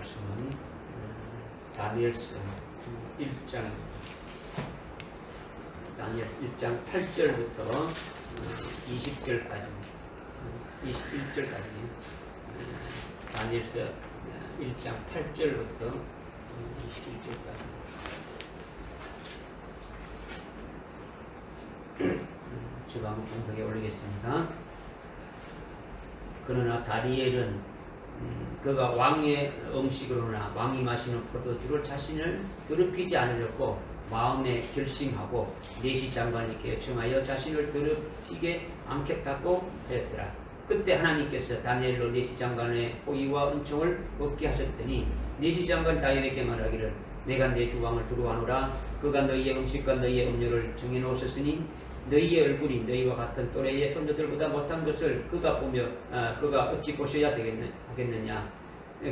말씀은 다니엘서 1장 다니엘서 1장 8절부터 20절까지 21절까지 다니엘서 1장 8절부터 21절까지 제가 한번 공독에 올리겠습니다. 그러나 다니엘은 그가 왕의 음식으로나 왕이 마시는 포도주를 자신을 더럽히지 않으려고 마음에 결심하고 내시 장관에게 요청하여 자신을 더럽히게 않겠다고 하였더라. 그때 하나님께서 다니엘로 내시 장관의 호의와 은총을 얻게 하셨더니 내시 장관 다니엘에게 말하기를 내가 내 주왕을 두루하노라. 그가 너희의 음식과 너희의 음료를 정해놓으셨으니 너희의 얼굴이 너희와 같은 또래의 손자들보다 못한 것을 그가 보며 그가 어찌 보셔야 하겠느냐.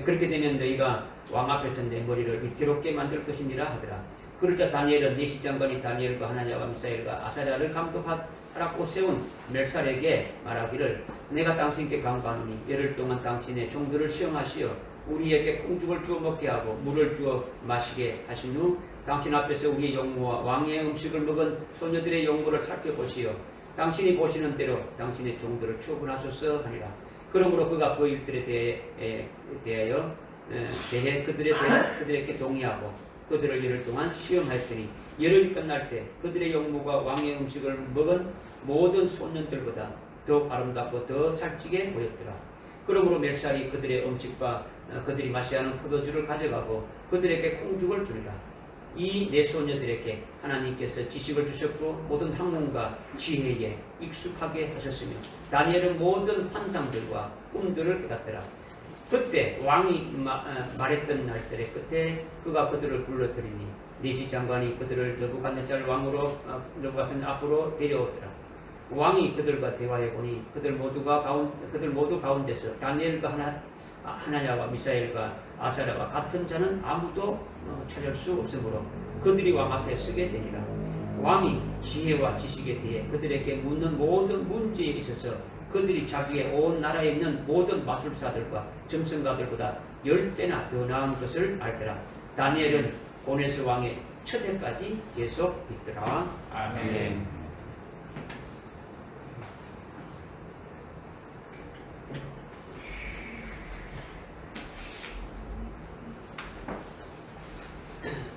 그렇게 되면 너희가 왕 앞에서 내 머리를 위태롭게 만들 것이니라 하더라. 그러자 다니엘은 내시 장관이 다니엘과 하나냐와 미사엘과 아사랴를 감독하라고 세운 멜살에게 말하기를 내가 당신께 간구하노니 열흘 동안 당신의 종들을 시험하시어 우리에게 콩죽을 주어 먹게 하고 물을 주어 마시게 하신 후 당신 앞에서 우리의 용모와 왕의 음식을 먹은 소녀들의 용모를 살펴보시어 당신이 보시는 대로 당신의 종들을 처분하소서 하니라. 그러므로 그가 그 일들에 대해 그들에게 동의하고 그들을 열흘 동안 시험하였더니 열흘이 끝날 때 그들의 용모가 왕의 음식을 먹은 모든 소년들보다 더 아름답고 더 살찌게 보였더라. 그러므로 멜살이 그들의 음식과 그들이 마셔야 하는 포도주를 가져가고 그들에게 콩죽을 주리라. 이 네 소녀들에게 하나님께서 지식을 주셨고 모든 학문과 지혜에 익숙하게 하셨으며 다니엘은 모든 환상들과 꿈들을 깨닫더라. 그때 왕이 말했던 날들의 끝에 그가 그들을 불러들이니 내시 장관이 그들을 느부갓네살 왕으로 느부갓네살 앞으로 데려오더라. 왕이 그들과 대화해 보니 그들 모두 가운데서 다니엘과 하나냐와 미사엘과 아사랴와 같은 자는 아무도 찾을 수 없으므로 그들이 왕 앞에 서게 되니라. 왕이 지혜와 지식에 대해 그들에게 묻는 모든 문제에 있어서 그들이 자기의 온 나라에 있는 모든 마술사들과 점성가들보다 10배나 더 나은 것을 알더라. 다니엘은 고네스 왕의 첫 해까지 계속 있더라. 아멘.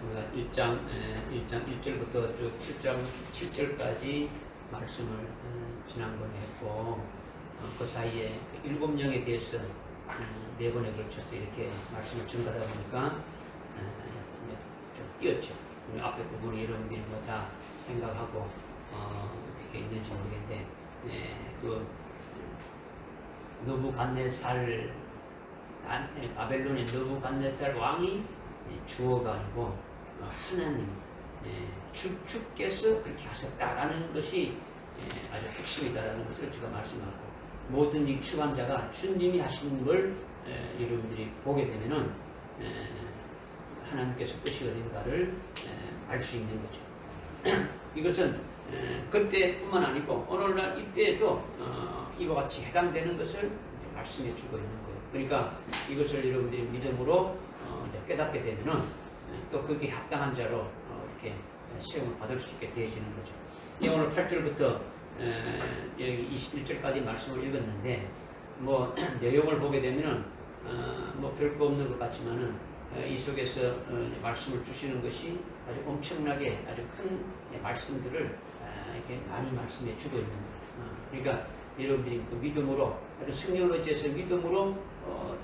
우리가 1장 1절부터 쭉 7장 7절까지 말씀을 지난번에 했고 그 사이에 7명에 대해서 4번에 걸쳐서 이렇게 말씀을 전가하다 보니까 좀 띄었죠. 앞에 부분이 여러분들이 뭐 다 생각하고 어떻게 있는지 모르겠는데 그 느부갓네살 바벨론의 느부갓네살 왕이 주어가 아니고 하나님 주께서 그렇게 하셨다라는 것이 아주 핵심이다라는 것을 제가 말씀하고 모든 이 주관자가 주님이 하시는 걸 여러분들이 보게 되면은 하나님께서 뜻이 어딘가를 알 수 있는 거죠. 이것은 그때뿐만 아니고 오늘날 이때에도 이와 같이 해당되는 것을 말씀해 주고 있는 거예요. 그러니까 이것을 여러분들이 믿음으로 이제 깨닫게 되면은 또 거기에 합당한 자로 이렇게 시험을 받을 수 있게 되어지는 거죠. 오늘 8절부터 여기 21절까지 말씀을 읽었는데 뭐 내용을 보게 되면은 뭐 별거 없는 것 같지만은 이 속에서 말씀을 주시는 것이 아주 엄청나게 아주 큰 말씀들을 이렇게 많이 말씀해 주고 있는 거예요. 그러니까 여러분들이 그 믿음으로 아주 성령을 의지해서 믿음으로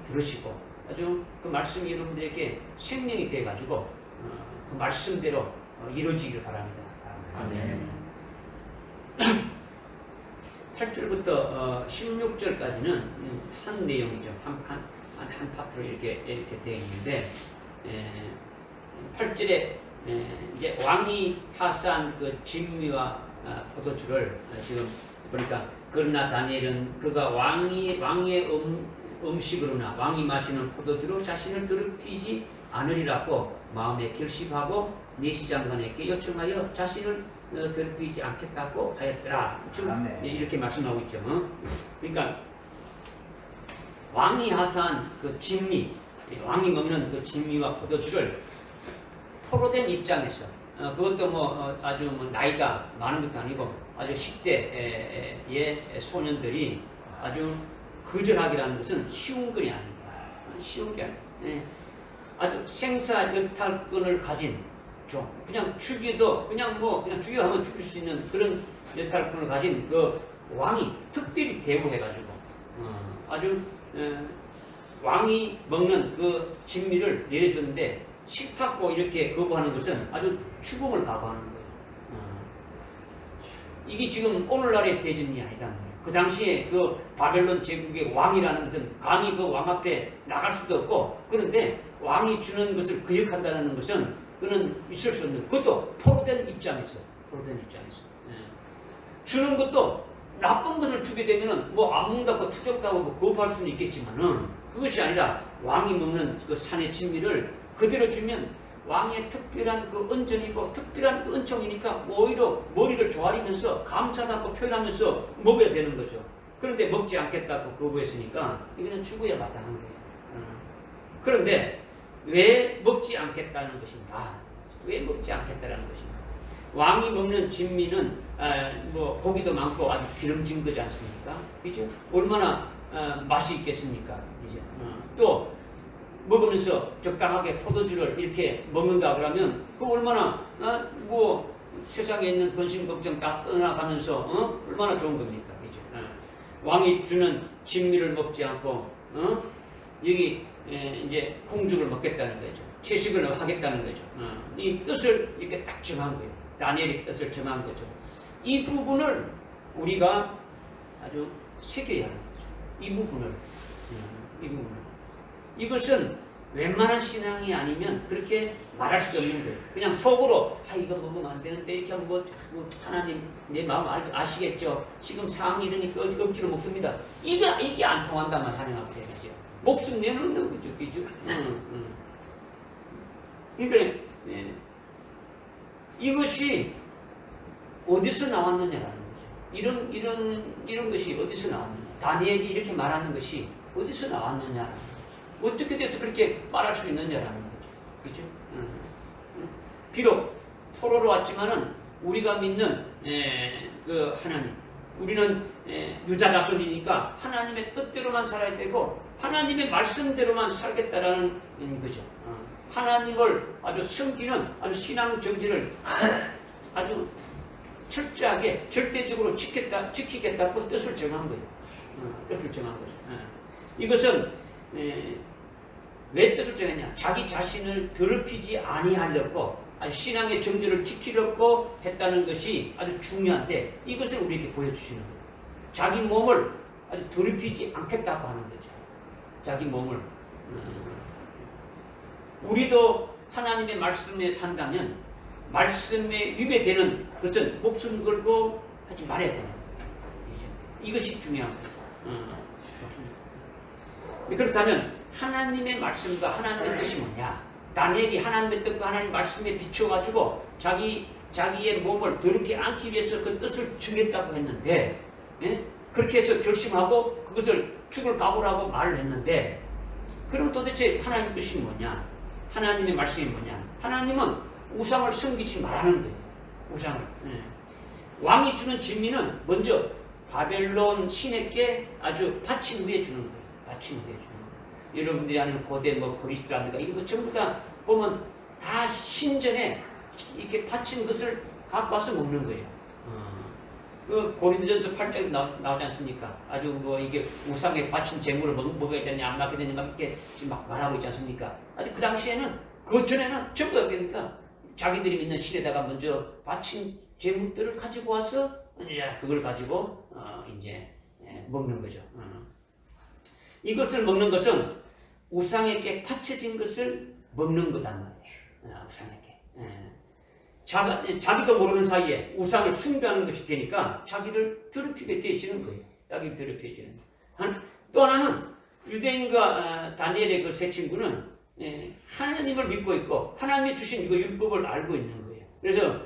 들으시고 아주 그 말씀이 여러분들에게 생명이 돼가지고 그 말씀대로 이루어지기를 바랍니다. 아멘. 8절부터 16절까지는 한 내용이죠. 한 파트로 이렇게 되어 있는데 8절에 이제 왕이 하사한 그 진미와 포도주를 지금 보니까 그러나 다니엘은 그가 왕의 음식으로나 왕이 마시는 포도주로 자신을 더럽히지 않으리라고 마음에 결심하고 내시 장관에게 요청하여 자신을 더럽히지 않겠다고 하였더라. 지금 이렇게 말씀하고 있죠. 그러니까 왕이 하사한 그 진미, 왕이 먹는 그 진미와 포도주를 포로된 입장에서 그것도 아주 나이가 많은 것도 아니고 아주 10대의 소년들이 아주 거절하기라는 것은 쉬운 것이 아닙니다. 쉬운 게 아니에요. 아주 생사 여탈권을 가진 그냥 죽여도 그냥 죽여하면 죽일 수 있는 그런 여탈권을 가진 그 왕이 특별히 대우해가지고 아주 왕이 먹는 그 진미를 내려줬는데 싫다고 이렇게 거부하는 것은 아주 죽음을 각오하는 거예요. 이게 지금 오늘날의 대전이 아니다. 그 당시에 그 바벨론 제국의 왕이라는 것은 감히 그 왕 앞에 나갈 수도 없고, 그런데 왕이 주는 것을 거역한다는 것은 그는 있을 수 없는, 그것도 포로된 입장에서 주는 것도 나쁜 것을 주게 되면은 안 먹는다고 투정하고 거부할 수는 있겠지만은 그것이 아니라 왕이 먹는 그 산의 진미를 그대로 주면 왕의 특별한 그恩전이고 특별한 그 은총이니까 오히려 머리를 조아리면서 감사하다고 표현하면서 먹어야 되는 거죠. 그런데 먹지 않겠다고 거부했으니까 이거는 죽어야 마땅한 거예요. 그런데 왜 먹지 않겠다는 것인가? 왜 먹지 않겠다는 것인가? 왕이 먹는 진미는 고기도 많고 아주 기름진 거지 않습니까? 그죠? 얼마나 맛이 있겠습니까? 그죠? 또 먹으면서 적당하게 포도주를 이렇게 먹는다 그러면 그 얼마나 세상에 있는 근심 걱정 다 떠나가면서 얼마나 좋은 겁니까? 그죠? 왕이 주는 진미를 먹지 않고 여기 이제 콩죽을 먹겠다는 거죠. 채식을 하겠다는 거죠. 이 뜻을 이렇게 딱 정한 거예요. 다니엘이 뜻을 정한 거죠. 이 부분을 우리가 아주 새겨야 하는 거죠. 이 부분을. 이것은 웬만한 신앙이 아니면 그렇게 말할 수도 없는 거예요. 그냥 속으로 이거 먹으면 안 되는데 이렇게 하면 하나님 내 마음 아시겠죠? 지금 상황이 이러니까 억지로 먹습니다. 이게 안 통한다면 하나님 앞에 그죠? 목숨 내놓는 거죠. 그죠? 그러니까 이것이 어디서 나왔느냐라는 거죠. 이런 것이 어디서 나왔느냐. 다니엘이 이렇게 말하는 것이 어디서 나왔느냐라는 거죠. 어떻게 돼서 그렇게 말할 수 있느냐라는 거죠. 그죠? 비록 포로로 왔지만은 우리가 믿는 그 하나님, 우리는 유다 자손이니까 하나님의 뜻대로만 살아야 되고 하나님의 말씀대로만 살겠다라는 거죠. 하나님을 아주 섬기는 아주 신앙 정신을 아주 철저하게 절대적으로 지키겠다고 뜻을 정한 거예요. 뜻을 정한 거죠. 이것은 왜 뜻을 정했냐? 자기 자신을 더럽히지 아니하려고 아주 신앙의 정절을 지키려고 했다는 것이 아주 중요한데 이것을 우리에게 보여주시는 거예요. 자기 몸을 아주 더럽히지 않겠다고 하는 거죠. 자기 몸을. 우리도 하나님의 말씀에 산다면 말씀에 위배되는 것은 목숨 걸고 하지 말아야 되는 거예요. 이것이 중요한 거예요. 그렇다면 하나님의 말씀과 하나님의 뜻이 뭐냐? 다니엘이 하나님의 뜻과 하나님의 말씀에 비춰가지고 자기의 몸을 더럽게 않기 위해서 그 뜻을 정했다고 했는데, 그렇게 해서 결심하고 그것을 죽을 각오를 하고 말을 했는데, 그럼 도대체 하나님의 뜻이 뭐냐? 하나님의 말씀이 뭐냐? 하나님은 우상을 섬기지 말라는 거예요. 우상을. 왕이 주는 진미는 먼저 바벨론 신에게 아주 바친 후에 주는 거예요. 바친 후에 주는 거예요. 여러분들이 아는 고대 그리스라든가 이거 전부 다 보면 다 신전에 이렇게 바친 것을 갖고 와서 먹는 거예요. 그 고린도전서 8장에 나오지 않습니까? 아주 이게 우상에 바친 재물을 먹어야 되느냐 안 먹어야 되느냐 막 이렇게 지금 막 말하고 있지 않습니까? 아직 그 당시에는 그 전에는 전부 다 어떻습니까? 자기들이 믿는 신에다가 먼저 바친 재물들을 가지고 와서 이제 그걸 가지고 이제 먹는 거죠. 이것을 먹는 것은 우상에게 바쳐진 것을 먹는 거단 말이에요. 우상에게. 자기도 모르는 사이에 우상을 숭배하는 것이 되니까 자기를 더럽히게 되어지는 거예요. 자기를 더럽혀지는 거예요. 또 하나는 유대인과 다니엘의 그 세 친구는 하나님을 믿고 있고 하나님이 주신 이거 율법을 알고 있는 거예요. 그래서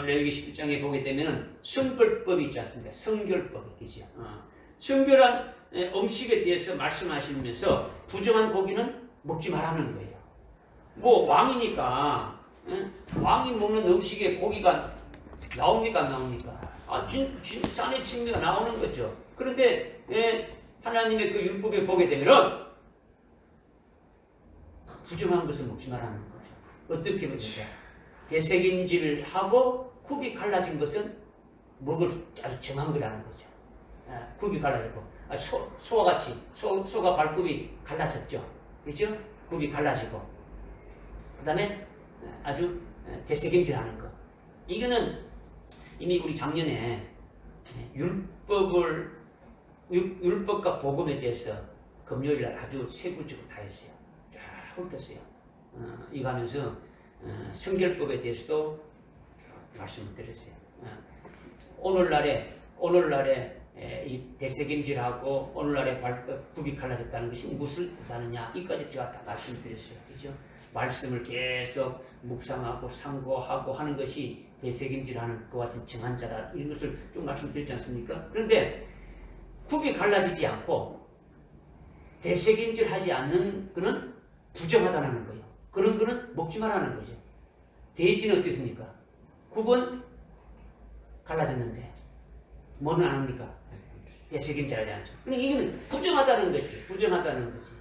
레위기 11장에 보게 되면 성결법이 있지 않습니까? 성결법이 있죠. 성결한 음식에 대해서 말씀하시면서 부정한 고기는 먹지 말라는 거예요. 뭐 왕이니까 왕이 먹는 음식에 고기가 나옵니까 안 나옵니까? 산의 진미가 나오는 거죠. 그런데 하나님의 그 율법에 보게 되면은 부정한 것을 먹지 말라는 거죠. 어떻게 보니까 되새김질을 하고 굽이 갈라진 것은 먹을 아주 정한 거라는 거죠. 굽이 갈라지고 소와 같이 소가 발굽이 갈라졌죠. 그죠? 굽이 갈라지고 그 다음에 아주 되새김질하는 거. 이거는 이미 우리 작년에 율법과 복음에 대해서 금요일날 아주 세부적으로 다 했어요. 쫙 훑었어요. 이거 하면서 성결법에 대해서도 말씀을 드렸어요. 오늘날에 이 되새김질하고 오늘날에 굽이 갈라졌다는 것이 무엇을 뜻하느냐 이까지 제가 다 말씀드렸어요. 그죠? 말씀을 계속 묵상하고 상고하고 하는 것이 되새김질하는 그와 같은 정한 자다 이런 것을 좀 말씀드렸지 않습니까? 그런데 굽이 갈라지지 않고 되새김질하지 않는 그는 부정하다는 거예요. 그런 거는 먹지 말라는 거죠. 돼지는 어떻습니까? 굽은 갈라졌는데 뭐는 안 합니까? 되새김질하지 않죠. 근데 이거는 부정하다는 거지. 부정하다는 거지.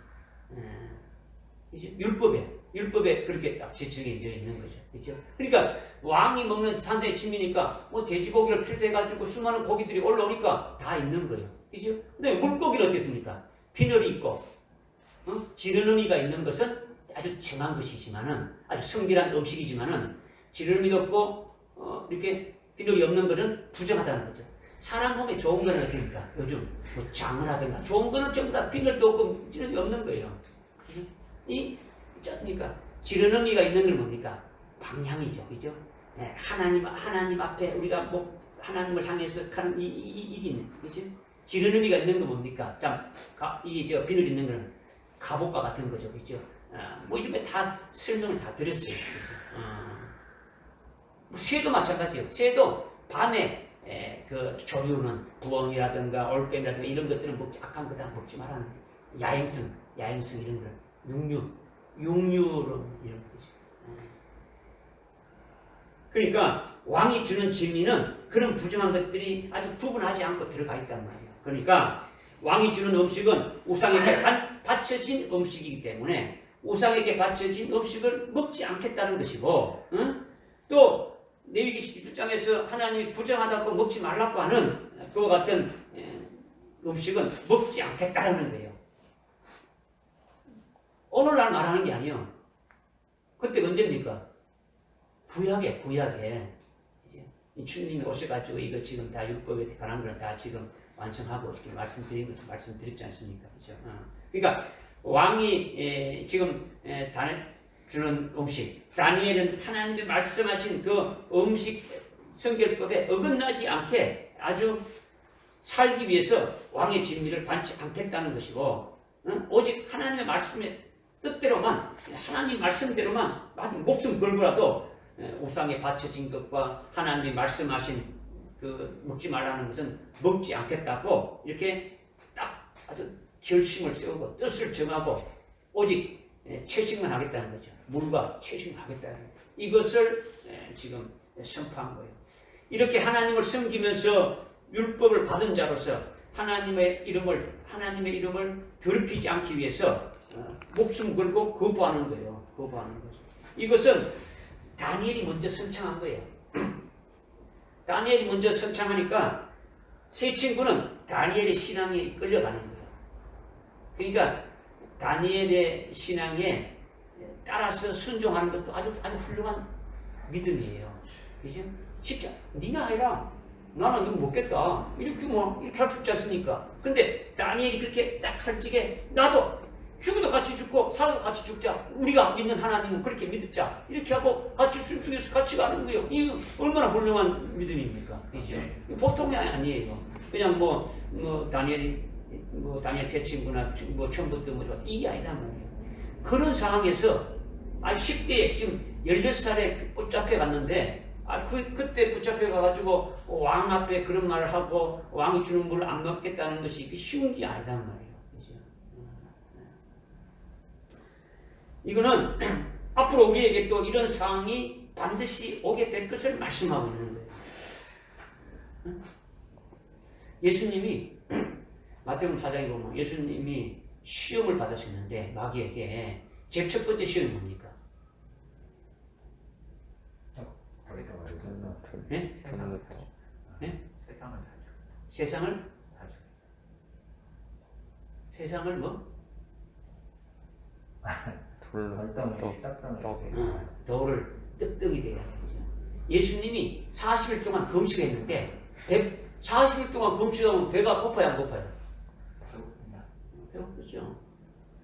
율법에 그렇게 딱 지정해져 있는 거죠. 그렇죠? 그러니까 왕이 먹는 산소의 침이니까 뭐 돼지고기를 필요해가지고 수많은 고기들이 올라오니까 다 있는 거예요. 그렇죠? 근데 물고기는 어떻습니까? 비늘이 있고 지르느미가 있는 것은 아주 정한 것이지만은 아주 성질한 음식이지만은 지르느미도 없고 이렇게 비늘이 없는 것은 부정하다는 거죠. 사람 몸에 좋은 거는 어떻습니까? 요즘 뭐 장을 하든가 좋은 거는 전부 다 비늘도 없고 지르느미 없는 거예요. 있지 않습니까? 지르느미가 있는 건 뭡니까? 방향이죠. 그죠? 하나님 앞에 우리가 뭐 하나님을 향해서 가는 이기는 그죠? 지르느미가 있는 건 뭡니까? 비늘 있는 거는 갑옷과 같은 거죠. 그죠? 뭐 이렇게 다 설명을 다 드렸어요. 그죠? 뭐 새도 마찬가지예요. 새도 밤에 그 조류는 부엉이라든가 올빼미라든가 이런 것들은 악한 거 다 먹지 말라는 야행성 이런 걸 육류로 이런 거죠. 그러니까 왕이 주는 진미는 그런 부정한 것들이 아주 구분하지 않고 들어가 있단 말이에요. 그러니까 왕이 주는 음식은 우상에게 바쳐진 음식이기 때문에 우상에게 바쳐진 음식을 먹지 않겠다는 것이고 또 레위기 11장에서 하나님이 부정하다고 먹지 말라고 하는 그와 같은 음식은 먹지 않겠다는 거예요. 오늘날 말하는 게 아니에요. 그때 언제입니까? 구약에 이제 주님이 오셔가지고 이거 지금 다 율법에 관한 거는 다 지금 완성하고 이렇게 말씀드린 것을 말씀드렸지 않습니까? 그죠? 그러니까 왕이 지금 주는 음식, 다니엘은 하나님이 말씀하신 그 음식 성결법에 어긋나지 않게 아주 살기 위해서 왕의 진미를 받지 않겠다는 것이고, 오직 하나님의 말씀에 뜻대로만 하나님 말씀대로만 아주 목숨 걸고라도 우상에 바쳐진 것과 하나님이 말씀하신 그 먹지 말라는 것은 먹지 않겠다고 이렇게 딱 아주 결심을 세우고 뜻을 정하고 오직 채식만 하겠다는 거죠. 물과 채식만 하겠다는 거예요. 이것을 지금 선포한 거예요. 이렇게 하나님을 섬기면서 율법을 받은 자로서 하나님의 이름을 더럽히지 않기 위해서 목숨 걸고 거부하는 거예요. 거부하는 거죠. 이것은 다니엘이 먼저 선창한 거예요. 다니엘이 먼저 선창하니까 세 친구는 다니엘의 신앙에 끌려가는 거예요. 그러니까 다니엘의 신앙에 따라서 순종하는 것도 아주 훌륭한 믿음이에요. 그죠? 쉽지 않아. 네가 해라. 나는 이거 먹겠다. 이렇게 할 수 있지 않습니까? 근데 다니엘이 그렇게 딱 할 적에 나도 죽어도 같이 죽고 살아도 같이 죽자. 우리가 믿는 하나님은 그렇게 믿자. 이렇게 하고 같이 순종해서 같이 가는 거예요. 이거 얼마나 훌륭한 믿음입니까? 그죠? 보통이 아니에요. 그냥 다니엘 세 친구나 처음부터 좋아. 이게 아니다 말이에요. 그런 상황에서 아주 10대에 지금 16살에 붙잡혀 갔는데 그때 붙잡혀 가가지고 왕 앞에 그런 말을 하고 왕이 주는 물을 안 먹겠다는 것이 쉬운 게 아니단 말이에요. 그죠? 이거는 앞으로 우리에게 또 이런 상황이 반드시 오게 될 것을 말씀하고 있는 거예요. 예수님이 마태복음 4장에 보면 예수님이 시험을 받으셨는데 마귀에게 제 첫 번째 시험이 뭡니까? 네? 네? 세상을 세상을 뭐? 돌을 떡떡이 되게 하죠. 예수님이 40일 동안 금식했는데 40일 동안 금식하면 배가 고파요 안 고파요? 배고프죠.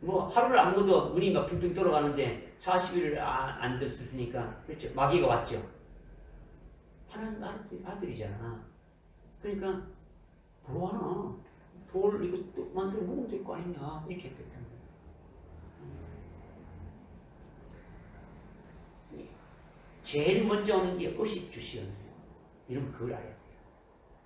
뭐 하루를 안 먹어도 눈이 막 빙빙 돌아가는데 40일을 안 들었으니까 그렇죠. 마귀가 왔죠. 하나님 아들이잖아. 그러니까 뭐하나 돌 이거 또 만들어 먹으면 될 거 아니냐 이렇게 했거든. 제일 먼저 오는 게 의식주 시험이에요. 여러분 그걸 알아야 돼요.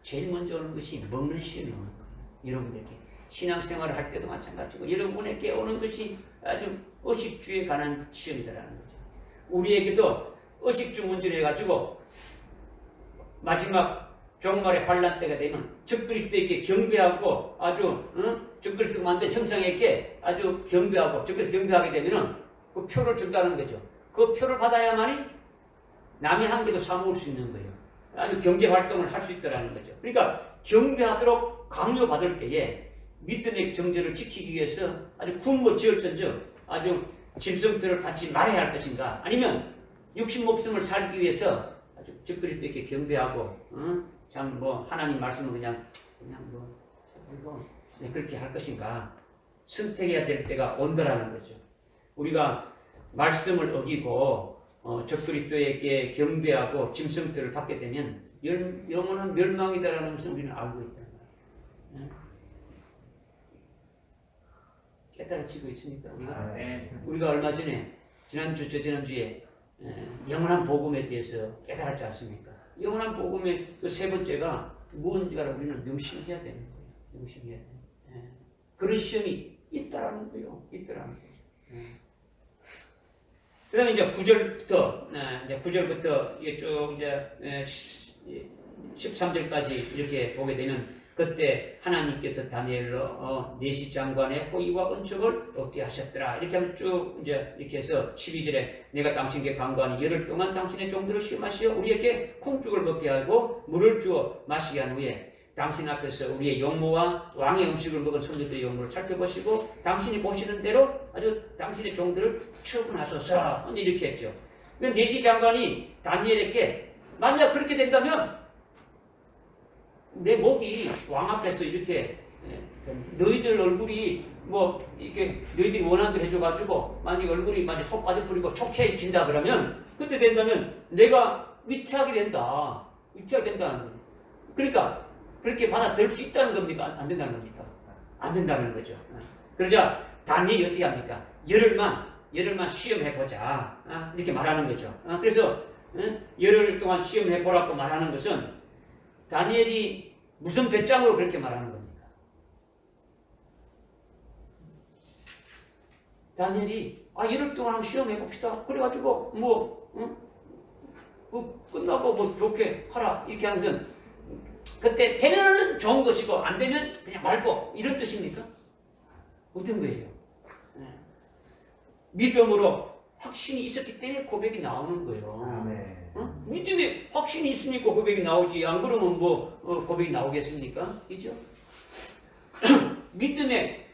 제일 먼저 오는 것이 먹는 시험이 오는 거예요. 여러분들께 신앙생활을 할 때도 마찬가지고 여러분에게 오는 것이 아주 의식주에 관한 시험이라는 거죠. 우리에게도 의식주 문제를 해가지고 마지막 종말의 환란 때가 되면 적그리스도에게 경배하고 아주 적그리스도 만든 형상에게 아주 경배하고 적그리스도 경배하게 되면은 그 표를 준다는 거죠. 그 표를 받아야만이 남의 한계도 사모을 수 있는 거예요. 아주 경제 활동을 할 수 있다는 거죠. 그러니까 경배하도록 강요받을 때에 믿음의 정절을 지키기 위해서 아주 굶어 지을전저 아주 짐승표를 받지 말아야 할 것인가, 아니면 육신 목숨을 살기 위해서 아주 적그리스도에게 경배하고 참 뭐 하나님 말씀은 그냥 뭐 그렇게 할 것인가 선택해야 될 때가 온다라는 거죠. 우리가 말씀을 어기고 적그리스도에게 경배하고 짐승표를 받게 되면 영원한 멸망이다라는 것을 우리는 알고 있다는 거예요. 깨달아지고 있습니까? 우리가 얼마 전에 지난주 저지난주에 영원한 복음에 대해서 깨달았지 않습니까? 영원한 복음의 그 세 번째가 무언지가 우리는 명심해야 되는 거예요. 명심해야 돼요. 그런 시험이 있다라는 거예요. 있다라는 거예요. 그 다음에 이제 9절부터 쭉 이제 13절까지 이렇게 보게 되면 그때 하나님께서 다니엘로 내시 장관의 호의와 은총을 얻게 하셨더라. 이렇게 하면 쭉 이제 이렇게 해서 12절에 내가 당신에게 간구하니 열흘 동안 당신의 종들을 시험하시어 우리에게 콩죽을 먹게 하고 물을 주어 마시게 한 후에 당신 앞에서 우리의 용모와 왕의 음식을 먹은 손님들의 용모를 살펴보시고 당신이 보시는 대로 아주 당신의 종들을 처분하소서. 이렇게 했죠. 내시 장관이 다니엘에게 만약 그렇게 된다면 내 목이 왕 앞에서 이렇게 너희들 얼굴이 뭐 이렇게 너희들이 원하는 대로 해줘가지고 만약 얼굴이 만약 속 빠져버리고 촉해진다 그러면 그때 된다면 내가 위태하게 된다. 위태하게 된다는 거예요. 그러니까 그렇게 받아들일 수 있다는 겁니까? 안 된다는 겁니까? 안 된다는 거죠. 그러자 다니엘이 어떻게 합니까? 열흘만 시험해보자. 이렇게 말하는 거죠. 그래서 열흘 동안 시험해보라고 말하는 것은 다니엘이 무슨 배짱으로 그렇게 말하는 겁니까? 다니엘이 열흘 동안 시험해봅시다. 그래가지고 끝나고 뭐 좋게 하라 이렇게 하는 것은 그때 되면 좋은 것이고 안 되면 그냥 말고 이런 뜻입니까? 어떤 거예요? 믿음으로 확신이 있었기 때문에 고백이 나오는 거예요. 믿음에 확신이 있으니까 고백이 나오지. 안 그러면 뭐 고백이 나오겠습니까? 그죠? 믿음에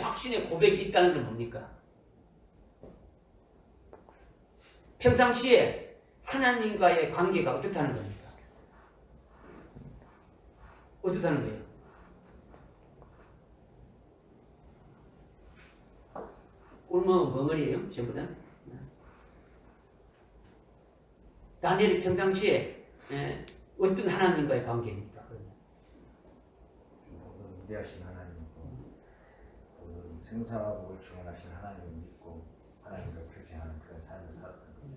확신의 고백이 있다는 건 뭡니까? 평상시에 하나님과의 관계가 어떻다는 겁니까? 어떻다는 거예요? 얼마나 멍어리예요? 전부 다? 다니엘이 평상시에 어떤 하나님과의 관계입니까? 위대하신 하나님이고 생사복을 주관하신 하나님을 믿고 하나님을 표징하는 그런 삶을 살았던 거죠.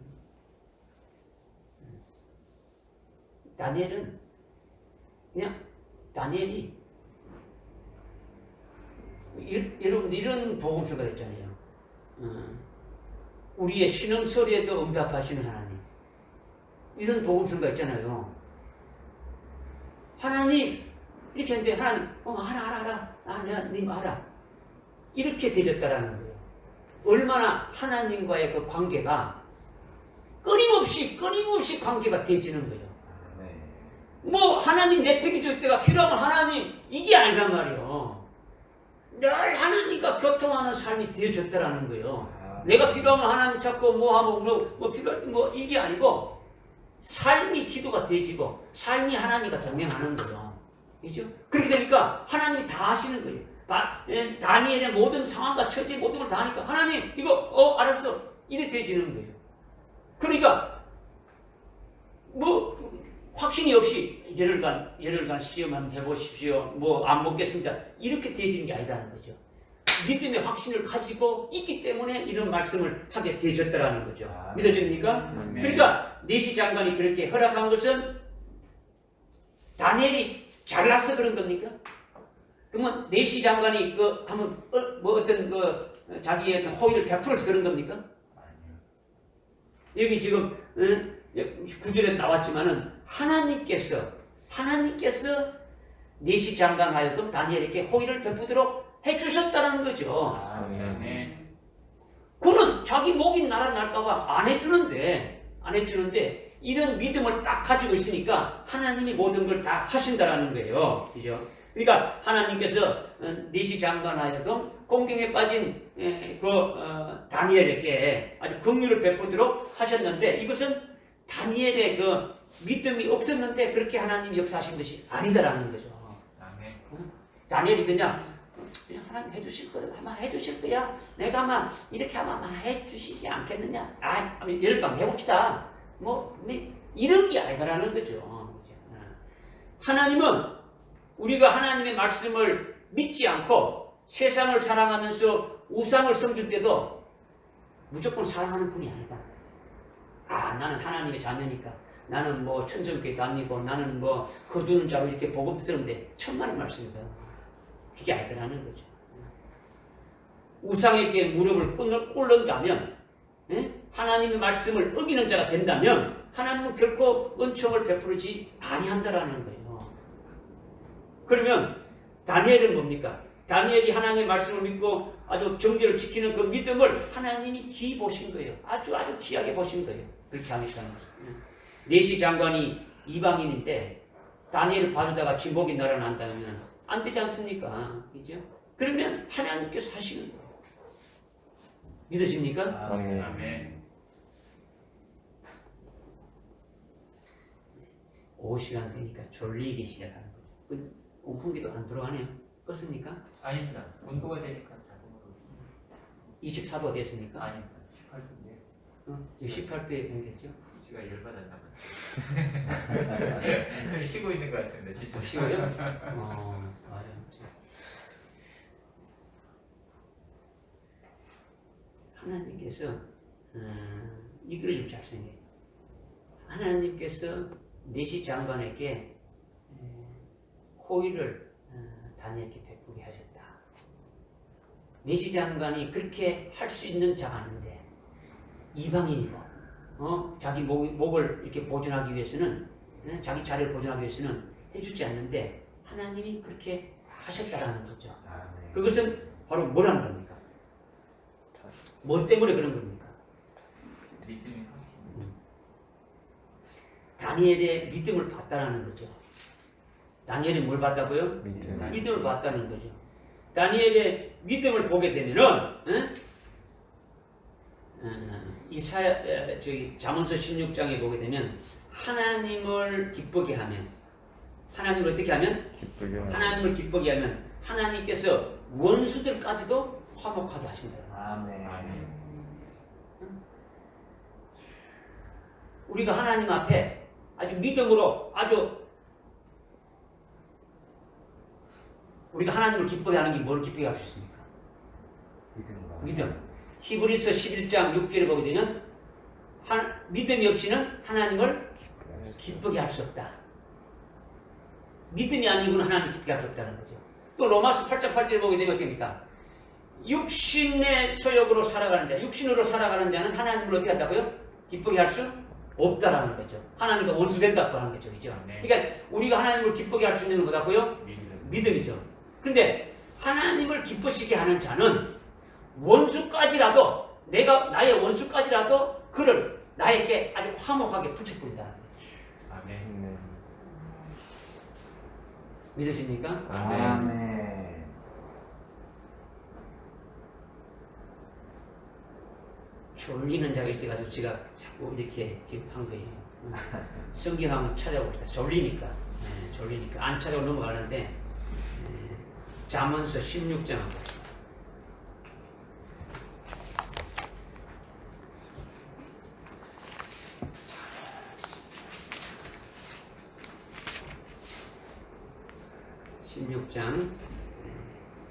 다니엘은 다니엘이 여러분 이런 복음서가 있잖아요. 우리의 신음소리에도 응답하시는 하나님. 이런 복음성가 있잖아요. 하나님 이렇게 했는데 하나님 알아. 내가 님 알아. 이렇게 되졌다라는 거예요. 얼마나 하나님과의 그 관계가 끊임없이 관계가 되지는 거예요. 뭐 하나님 내택이 줄 때가 필요하면 하나님 이게 아니란 말이에요. 늘 하나님과 교통하는 삶이 되어졌다라는 거예요. 내가 필요하면 하나님 찾고 뭐 하면 뭐 필요할 뭐 이게 아니고 삶이 기도가 되지고 삶이 하나님과 동행하는 거예요. 그죠? 그렇게 되니까 하나님이 다 하시는 거예요. 다니엘의 모든 상황과 처지 모든 걸 다 하니까 하나님 이거 알았어 이렇게 되지는 거예요. 그러니까 뭐 확신이 없이 열흘간 시험 한번 해보십시오. 뭐 안 먹겠습니다. 이렇게 되지는 게 아니다는 거죠. 믿음의 확신을 가지고 있기 때문에 이런 말씀을 하게 되어졌다라는 거죠. 믿어집니까? 그러니까 네시 장관이 그렇게 허락한 것은 다니엘이 잘나서 그런 겁니까? 그러면 네시 장관이 한번 어떤 자기의 호의를 베풀어서 그런 겁니까? 여기 지금 9절에 나왔지만은 하나님께서 네시 장관 하여금 다니엘에게 호의를 베푸도록 해주셨다는 거죠. 그는 자기 목이 날아날까봐 안 해주는데 이런 믿음을 딱 가지고 있으니까 하나님이 모든 걸 다 하신다라는 거예요. 그죠? 그러니까 하나님께서 네시 장관 하여금 공경에 빠진 다니엘에게 아주 긍휼을 베푸도록 하셨는데 이것은 다니엘의 그 믿음이 없었는데 그렇게 하나님이 역사하신 것이 아니다라는 거죠. 다니엘이 그냥 하나님 해주실 거야. 아마 해주실 거야. 내가 아마 이렇게 하면 아마 해주시지 않겠느냐. 예를 들면 해봅시다. 이런 게 아니다라는 거죠. 하나님은 우리가 하나님의 말씀을 믿지 않고 세상을 사랑하면서 우상을 섬길 때도 무조건 사랑하는 분이 아니다. 나는 하나님의 자녀니까 나는 뭐 천정교회 다니고 나는 뭐 거두는 자로 이렇게 복음 듣는데 천만의 말씀이다. 그게 아니더라는 거죠. 우상에게 무릎을 꿇는다면 하나님의 말씀을 어기는 자가 된다면 하나님은 결코 은총을 베푸지 아니한다라는 거예요. 그러면 다니엘은 뭡니까? 다니엘이 하나님의 말씀을 믿고 아주 정죄를 지키는 그 믿음을 하나님이 귀히 보신 거예요. 아주 귀하게 보신 거예요. 그렇게 하니까 네시 장관이 이방인인데 다니엘을 봐주다가 진복이 날아난다면 안 되지 않습니까? 그죠? 그러면 하나님께서 하시는 거예요. 믿어집니까? 아멘. 오후 시간 되니까 졸리기 시작하는 거죠. 온풍기도 안 들어가네요. 껐습니까? 아닙니다. 온도가 되니까 자동으로. 24도 됐습니까? 아닙니다. 18도인데. 18도에 옮겼죠? 지가 열받았나 봐요. 좀 쉬고 있는 것 같습니다. 진짜. 쉬고요? 하나님께서 이걸 잘 생각해요. 하나님께서 네시 장관에게 호의를 다니엘에게 베푸게 하셨다. 네시 장관이 그렇게 할 수 있는 자가 아닌데 이방인이고 자기 목을 이렇게 보존하기 위해서는 자기 자리를 보존하기 위해서는 해주지 않는데 하나님이 그렇게 하셨다라는 거죠. 그것은 바로 뭐라는 겁니까? 뭐 때문에 그런 겁니까? 믿음이 다니엘의 믿음을 봤다라는 거죠. 다니엘이 뭘 봤다고요? 믿음을 봤다는 거죠. 다니엘의 믿음을 보게 되면은 잠언서 16장에 보게 되면 하나님을 기쁘게 하면 하나님을 어떻게 하면? 하나님을 기쁘게 하면 하나님께서 원수들까지도 화목하게 하신다. 아멘. 우리가 하나님 앞에 아주 믿음으로 우리가 하나님을 기쁘게 하는 게 뭘 기쁘게 할 수 있습니까? 믿음. 히브리서 11장 6절에 보게 되면 믿음이 없이는 하나님을 기쁘게 할 수 없다. 믿음이 아니고는 하나님을 기쁘게 할 수 없다는 거죠. 또 로마서 8장 8절에 보게 되면 어떻게 됩니까? 육신의 소욕으로 살아가는 자, 육신으로 살아가는 자는 하나님을 어떻게 한다고요? 기쁘게 할 수 없다라는 거죠. 하나님과 원수된다고 하는 거죠. 그죠? 네. 그러니까 우리가 하나님을 기쁘게 할 수 있는 건 뭐다고요? 믿음이죠. 근데 하나님을 기쁘시게 하는 자는 원수까지라도, 내가 나의 원수까지라도 그를 나에게 아주 화목하게 붙여버린다는 거예요. 아멘. 믿으십니까? 아멘. 졸리는 자가 있어가지고 제가 자꾸 이렇게 지금 한 거예요. 성경 한번 찾아봅시다. 졸리니까. 졸리니까. 안 찾아고 넘어가는데, 잠언서 16장.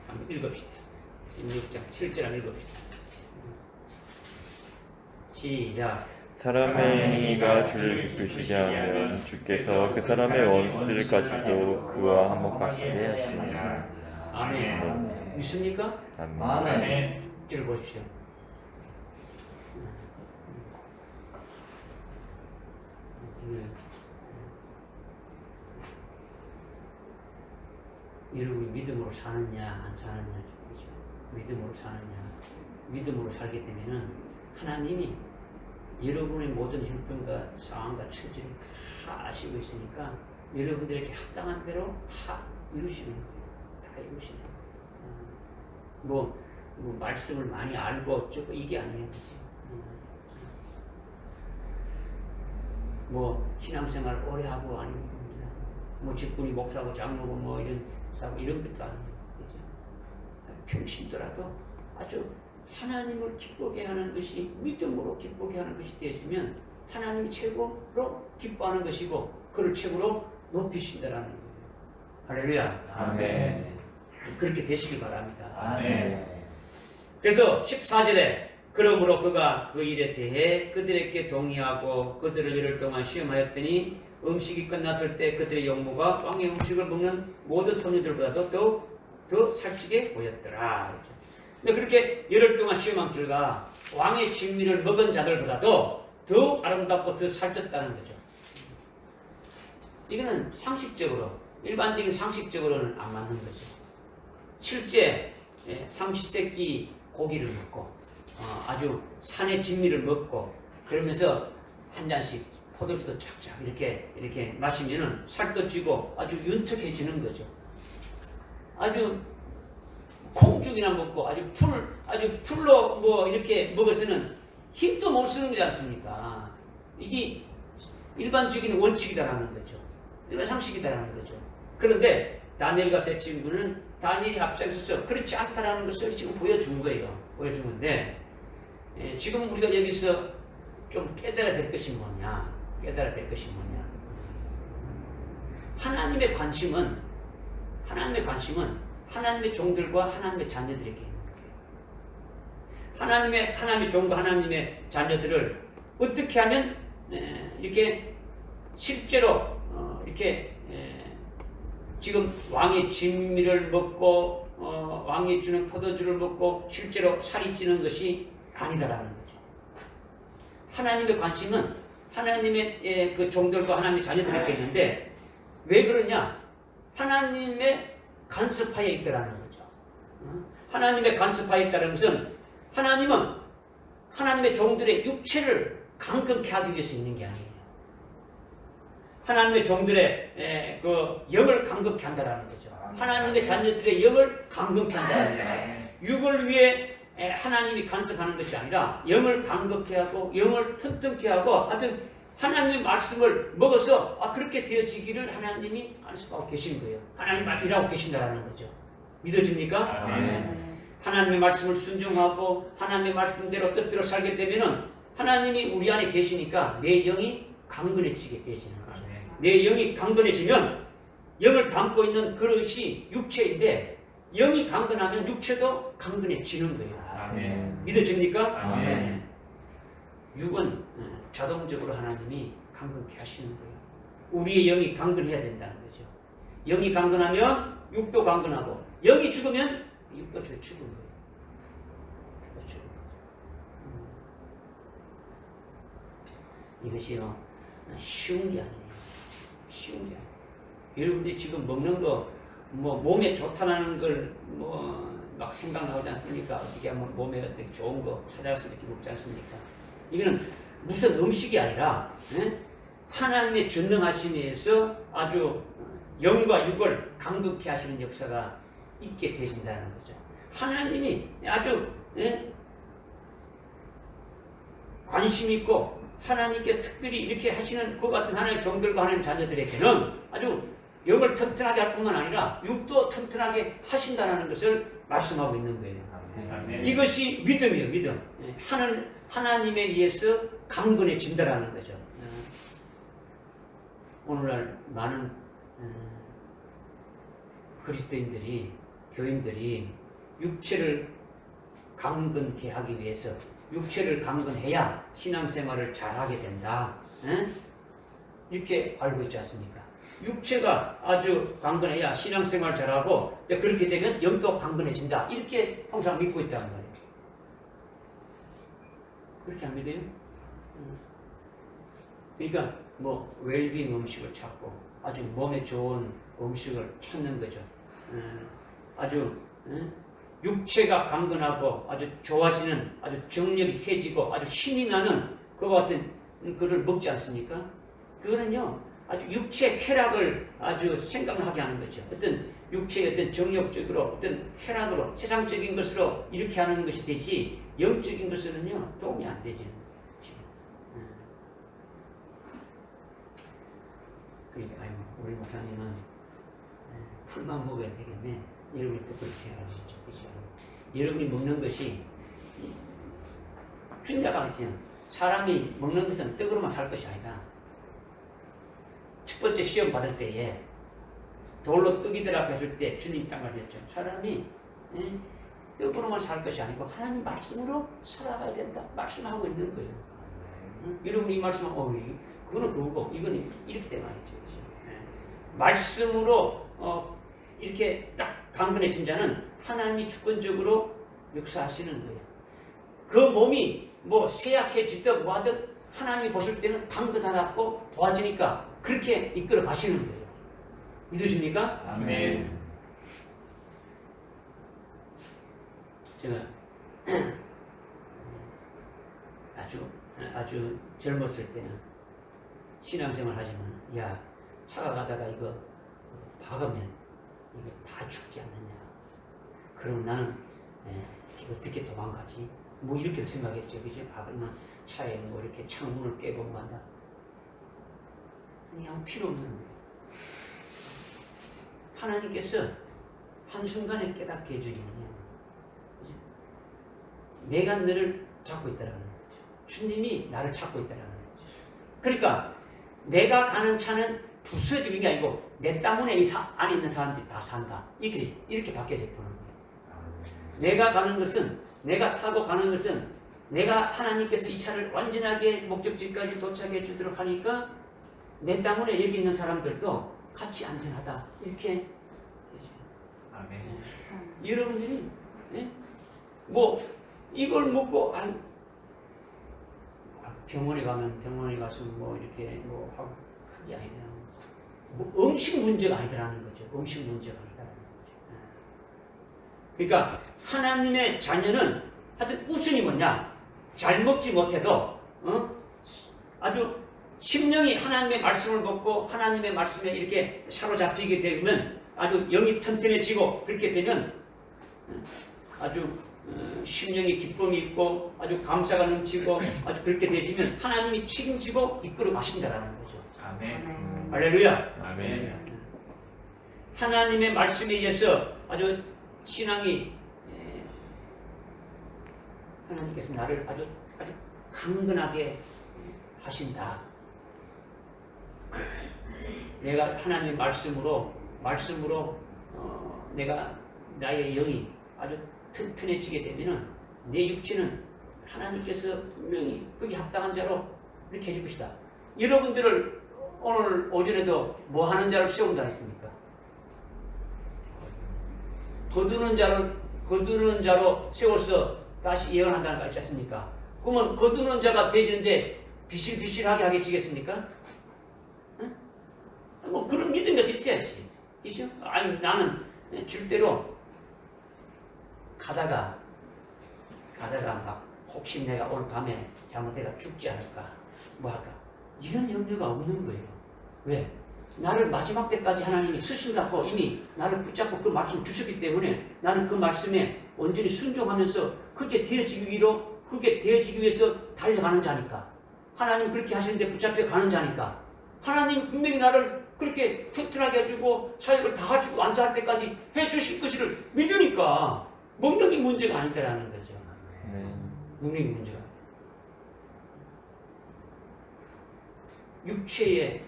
한번 읽읍시다. 16장 7절 한번 읽읍시다. 시작. 사람의 행위가 주를 기쁘시게 하면 주께서 그 사람의 원수들까지도 그와 화목하시게 하시니라. 아멘. 믿습니까? 아멘. 아멘. 6절을 보십시오. 여러분이 믿음으로 사느냐 안 사느냐, 그렇죠? 믿음으로 사느냐, 믿음으로 살게 되면은 하나님이 여러분의 모든 형편과 상황과 처지를 다 아시고 있으니까 여러분들에게 합당한 대로 다 이루시는 거예요. 다 이루시는 거예요. 뭐 말씀을 많이 알고 어쩌고 이게 아니에요. 뭐 신앙생활 오래 하고 아니면 뭐 직분이 목사고 장로고 뭐 이런 사고 이런 것도 아니에요. 그죠? 평신도라도 아주 하나님을 기쁘게 하는 것이, 믿음으로 기쁘게 하는 것이 되어지면 하나님이 최고로 기뻐하는 것이고 그를 최고로 높이신다라는 거예요. 할렐루야. 아멘. 그렇게 되시기 바랍니다. 아멘. 그래서 14절에 그러므로 그가 그 일에 대해 그들에게 동의하고 그들을 열흘 동안 시험하였더니 음식이 끝났을 때 그들의 용모가 왕의 음식을 먹는 모든 소녀들보다도 더 살찌게 보였더라. 그렇죠? 근데 그렇게 열흘 동안 시험한 결과 왕의 진미를 먹은 자들보다도 더 아름답고 더 살쪘다는 거죠. 이거는 상식적으로, 일반적인 상식적으로는 안 맞는 거죠. 실제 삼시세끼 고기를 먹고 아주 산의 진미를 먹고 그러면서 한 잔씩 포도주도 쫙쫙 이렇게 마시면은 살도 찌고 아주 윤택해지는 거죠. 아주 콩죽이나 먹고 아주 풀로 뭐 이렇게 먹어서는 힘도 못 쓰는 거지 않습니까? 이게 일반적인 원칙이다라는 거죠. 일반 상식이다라는 거죠. 그런데 다니엘과 세 친구는 다니엘이 앞장서서 그렇지 않다라는 것을 지금 보여준 거예요. 보여준 건데 지금 우리가 여기서 좀 깨달아야 될 것이 뭐냐? 깨달아야 될 것이 뭐냐? 하나님의 관심은 하나님의 종들과 하나님의 자녀들에게 있는 거예요. 하나님의 종과 하나님의 자녀들을 어떻게 하면 이렇게 실제로 이렇게 지금 왕의 진미를 먹고 왕이 주는 포도주를 먹고 실제로 살이 찌는 것이 아니다라는 거죠. 하나님의 관심은 하나님의 그 종들과 하나님의 자녀들에게 있는데 왜 그러냐? 하나님의 간섭하에 있다라는 거죠. 하나님의 간섭하에 있다는 것은 하나님은 하나님의 종들의 육체를 강건케 하기 위해서 있는 게 아니에요. 하나님의 종들의 그 영을 강건케 한다라는 거죠. 하나님의 자녀들의 영을 강건케 한다는 거예요. 육을 위해 하나님이 간섭하는 것이 아니라 영을 강건케 하고 영을 튼튼케 하고 하여튼 하나님의 말씀을 먹어서 그렇게 되어지기를 하나님이 간섭하고 계신 거예요. 하나님 일하고 계신다라는 거죠. 믿어집니까? 하나님의 말씀을 순종하고 하나님의 말씀대로 뜻대로 살게 되면은 하나님이 우리 안에 계시니까 내 영이 강건해지게 되어지는 거죠. 내 영이 강건해지면 영을 담고 있는 그릇이 육체인데 영이 강건하면 육체도 강건해지는 거예요. 아멘. 믿어집니까? 아멘. 육은 자동적으로 하나님이 강건케 하시는 거예요. 우리의 영이 강건해야 된다는 거죠. 영이 강건하면 육도 강건하고 영이 죽으면 육도 죽은 거예요. 이것이요 쉬운 게 아니에요. 쉬운 게 아니에요. 여러분들이 지금 먹는 거 뭐 몸에 좋다는 걸 뭐 막 생각나오지 않습니까? 어떻게 하면 몸에 어떻게 좋은 거 찾아서 이렇게 먹지 않습니까? 이거는 무슨 음식이 아니라 하나님의 전능하심에서 아주 영과 육을 강극케 하시는 역사가 있게 되신다는 거죠. 하나님이 아주 관심 있고 하나님께 특별히 이렇게 하시는 그 같은 하나님의 종들과 하나님의 자녀들에게는 아주 영을 튼튼하게 할 뿐만 아니라 육도 튼튼하게 하신다는 것을 말씀하고 있는 거예요. 아멘. 이것이 믿음이에요. 믿음. 하나님에 의해서 강건해진다라는 거죠. 오늘날 많은 그리스도인들이 교인들이 육체를 강건케 하기 위해서 육체를 강건해야 신앙생활을 잘하게 된다. 이렇게 알고 있지 않습니까? 육체가 아주 강건해야 신앙생활 잘하고 그렇게 되면 영도 강건해진다. 이렇게 항상 믿고 있다는 거예요. 그렇게 안 믿어요? 그러니까 뭐 웰빙 음식을 찾고 아주 몸에 좋은 음식을 찾는 거죠. 아주 육체가 강건하고 아주 좋아지는 아주 정력이 세지고 아주 힘이 나는 그와 같은 그를 먹지 않습니까? 그거는요 아주 육체 쾌락을 아주 생각하게 하는 거죠. 어떤 육체의 어떤 정력적으로 어떤 쾌락으로 세상적인 것으로 이렇게 하는 것이 되지 영적인 것으로는요 도움이 안 되죠. 그러니까 아유, 우리 목사님은 풀만 먹어야 되겠네. 여러분이 또 그렇게 생각하시죠. 그렇죠? 여러분이 먹는 것이 주님가 가르치는 사람이 먹는 것은 떡으로만 살 것이 아니다. 첫 번째 시험 받을 때에 돌로 떡이더라 했을 때 주님 딱 말했죠. 사람이 떡으로만 살 것이 아니고 하나님 말씀으로 살아가야 된다. 말씀하고 있는 거예요. 여러분이 이 말씀은 그거는 그거고 이거는 이렇게 되면 아니죠. 말씀으로 이렇게 딱 강건해진 자는 하나님이 주권적으로 역사하시는 거예요. 그 몸이 뭐 쇠약해지든 뭐하든 하나님이 보실 때는 강건하고 도와지니까 그렇게 이끌어 가시는 거예요. 믿으십니까? 아멘. 제가 아주 젊었을 때는 신앙생활 하지만 야 차가 가다가 이거 박으면 이거 다 죽지 않느냐. 그럼 나는 어떻게 도망가지? 뭐 이렇게 생각했죠. 그죠? 박으면 차에 뭐 이렇게 창문을 깨고 만다. 그냥 필요 없는 거예요. 하나님께서 한순간에 깨닫게 해주니만요. 내가 너를 찾고 있다라는 거죠. 주님이 나를 찾고 있다라는 거죠. 그러니까 내가 가는 차는 부서지는 게 아니고 내 때문에 이 안에 있는 사람들이 다 산다. 이렇게 바뀌어져 보는 거예요. 내가 가는 것은 내가 타고 가는 것은 내가 하나님께서 이 차를 완전하게 목적지까지 도착해 주도록 하니까 내 때문에 여기 있는 사람들도 같이 안전하다. 이렇게 되죠. 아멘. 여러분들이 뭐 이걸 먹고 병원에 가서 뭐 이렇게 뭐 하고 그게 아니라 뭐 음식 문제가 아니더라는 거죠. 음식 문제가 아니더라는 거죠. 그러니까 하나님의 자녀는 하여튼 우선이 뭐냐? 잘 먹지 못해도 아주 심령이 하나님의 말씀을 먹고 하나님의 말씀에 이렇게 사로잡히게 되면 아주 영이 튼튼해지고 그렇게 되면 아주 심령이 기쁨이 있고 아주 감사가 넘치고 아주 그렇게 되시면 하나님이 책임지고 이끌어 가신다라는 거죠. 아멘. 할렐루야. 아멘. 하나님의 말씀에 의해서 아주 신앙이 하나님께서 나를 아주 강건하게 하신다. 내가 하나님의 말씀으로 내가 나의 영이 아주 튼튼해지게 되면은 내 육체는 하나님께서 분명히 거기 합당한 자로 이렇게 해줄 것이다. 여러분들을 오늘 오전에도 뭐 하는 자를 세운다 했습니까? 거두는 자로 세워서 다시 예언한다는 거 있지 않습니까? 그러면 거두는 자가 되지는데 비실비실하게 하겠지겠습니까? 응? 뭐 그런 믿음이 있어야지. 그죠? 아니 나는 절대로 가다가 막 혹시 내가 오늘 밤에 잘못해가 죽지 않을까 뭐 할까 이런 염려가 없는 거예요. 왜? 나를 마지막 때까지 하나님이 쓰신다고 이미 나를 붙잡고 그 말씀을 주셨기 때문에 나는 그 말씀에 온전히 순종하면서 그게 되어지기 위해서 달려가는 자니까. 하나님 그렇게 하시는데 붙잡혀 가는 자니까. 하나님 분명히 나를 그렇게 튼튼하게 해주고 사역을 다 하시고 완수할 때까지 해주실 것을 믿으니까 먹는 게 문제가 아니다라는 거죠. 먹는 게 문제가 육체의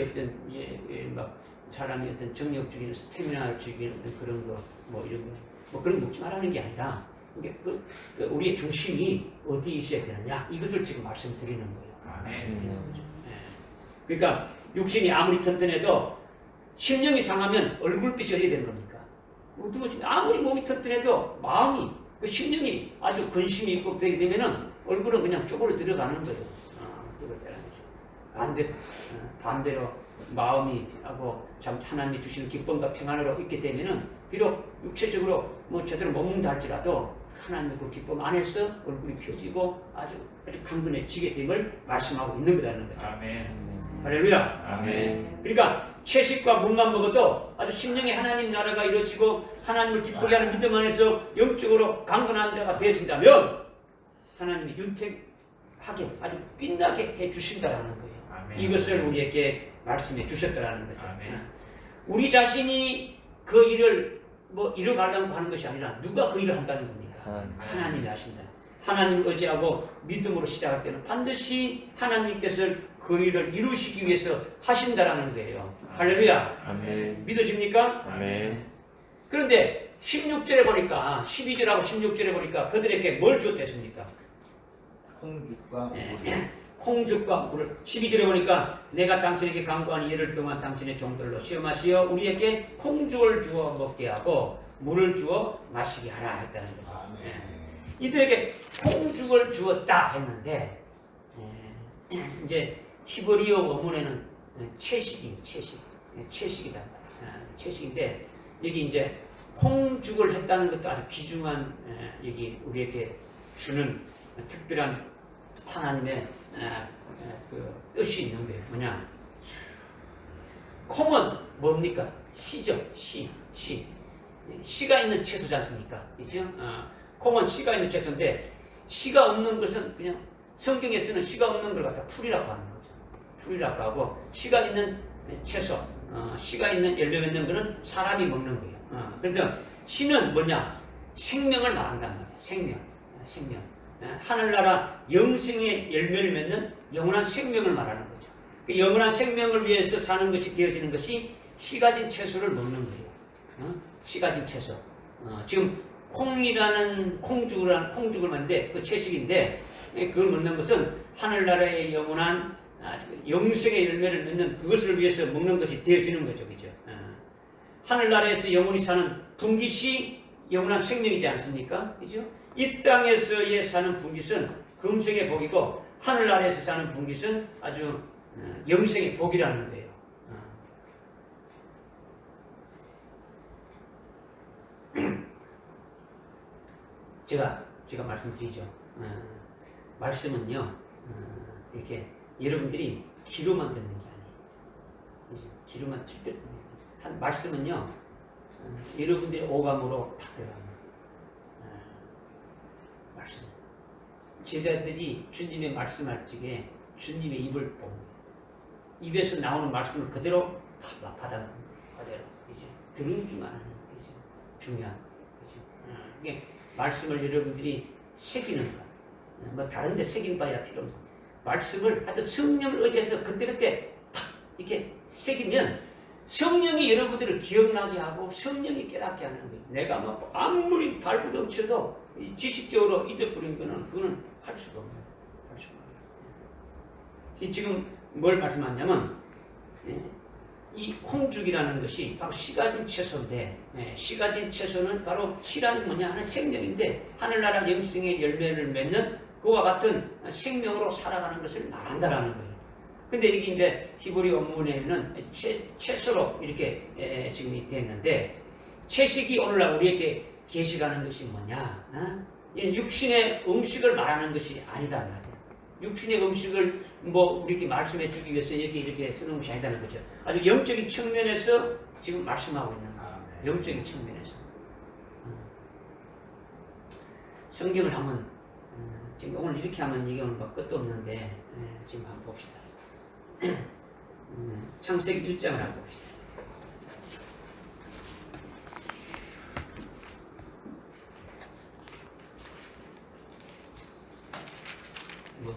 어떤 막 사람이 어떤 정력적인 스태미나적인 어떤 그런 거 뭐 이런 거 뭐 그런 거 먹지 말라는 게 아니라 이게 우리의 중심이 어디에 있어야 되느냐 이것을 지금 말씀드리는 거예요. 아멘. 그러니까 육신이 아무리 튼튼해도 심령이 상하면 얼굴빛이 어디에 되는 겁니까? 아무리 몸이 튼튼해도 마음이 그 심령이 아주 근심이 있고 되게 되면은 얼굴은 그냥 쪽으로 들어가는 거예요. 반대로 마음이 하고 참 하나님이 주시는 기쁨과 평안으로 있게 되면은 비록 육체적으로 뭐 제대로 먹는다 할지라도 하나님의 그 기쁨 안에서 얼굴이 펴지고 아주 강건해지게 됨을 말씀하고 있는 거라는 거죠. 아멘. 할렐루야. 아멘. 그러니까 채식과 물만 먹어도 아주 심령의 하나님 나라가 이루어지고 하나님을 기쁘게 하는 믿음 안에서 영적으로 강건한 자가 되어진다면 하나님이 윤택하게 아주 빛나게 해주신다라는 거예요. 아멘. 이것을 우리에게 말씀해 주셨다라는 거죠. 아멘. 우리 자신이 그 일을 뭐 이뤄가려고 하는 것이 아니라 누가 그 일을 한다는 겁니까? 하나님이 하신다. 하나님을 의지하고 믿음으로 시작할 때는 반드시 하나님께서 그 일을 이루시기 위해서 하신다라는 거예요. 할렐루야. 아멘. 믿어집니까? 아멘. 그런데 16절에 보니까 12절하고 16절에 보니까 그들에게 뭘 주었댔습니까? 콩죽과 콩죽과 물을 12절에 보니까 내가 당신에게 강구하니 열흘 동안 당신의 종들로 시험하시어 우리에게 콩죽을 주어 먹게 하고 물을 주어 마시게 하라 했다는 거죠. 이들에게 콩죽을 주었다 했는데 이제 히브리어 원문에는 채식이다. 채식인데 여기 이제 콩죽을 했다는 것도 아주 귀중한 여기 우리에게 주는 특별한 하나님의 그 뜻이 있는 거예요. 뭐냐? 콩은 뭡니까? 씨죠. 씨가 있는 채소지 않습니까? 그죠? 콩은 씨가 있는 채소인데 씨가 없는 것은 그냥 성경에 쓰는 씨가 없는 걸 갖다 풀이라고 하는 거죠. 풀이라고 하고 씨가 있는 채소, 씨가 있는 열매 맺는 것은 사람이 먹는 거예요. 그래서 씨는 뭐냐? 생명을 말한단 말이에요. 생명. 하늘나라 영생의 열매를 맺는 영원한 생명을 말하는 거죠. 그 영원한 생명을 위해서 사는 것이 되어지는 것이 씨 가진 채소를 먹는 거예요. 씨 가진 채소. 지금 콩죽을 먹는데 그 채식인데 그걸 먹는 것은 하늘나라의 영원한 영생의 열매를 맺는 그것을 위해서 먹는 것이 되어지는 거죠. 그죠? 하늘나라에서 영원히 사는 분깃이 영원한 생명이지 않습니까? 그죠? 이 땅에서의 사는 분깃은 금생의 복이고 하늘나라에서 사는 분깃은 아주 영생의 복이라는 거예요. 제가 말씀드리죠. 말씀은요 이렇게 여러분들이 귀로만 듣는 게 아니에요. 그죠? 귀로만 절대 한 말씀은요 여러분들의 오감으로 다 들어갑니다. 말씀. 제자들이 주님의 말씀할 적에 주님의 입을 봅니다. 입에서 나오는 말씀을 그대로 다 받아들는 거예요. 그대로. 그죠? 들으기만 하는 거죠. 중요한 거예요. 그죠? 이게 말씀을 여러분들이 새기는 거. 뭐 다른 데 새긴 바야 필요 없는 말씀을 하여튼 성령을 의지해서 그때그때 탁 이렇게 새기면 성령이 여러분들을 기억나게 하고 성령이 깨닫게 하는 거예요. 내가 뭐 아무리 발부둥쳐도 지식적으로 잊어버린 거는 그거는 할 수가 없어요. 할 수가 없어요. 지금 뭘 말씀하냐면 이 콩죽이라는 것이 바로 씨 가진 채소인데 씨 가진 채소는 바로 씨라는 뭐냐 하는 생명인데 하늘나라 영생의 열매를 맺는 그와 같은 생명으로 살아가는 것을 말한다라는 거예요. 근데 이게 이제 히브리 원문에는 채소로 이렇게 지금 되어 있는데, 채식이 오늘날 우리에게 계시가는 것이 뭐냐? 이 육신의 음식을 말하는 것이 아니다 말이야. 육신의 음식을 뭐 우리에게 말씀해 주기 위해서 이렇게 쓰는 것이 아니다는 거죠. 아주 영적인 측면에서 지금 말씀하고 있는 거예요. 영적인 측면에서. 성경을 한번 지금 오늘 이렇게 하면 이게 오늘 뭐 끝도 없는데 지금 한번 봅시다. 창세기 1장을 한번 봅시다. 뭐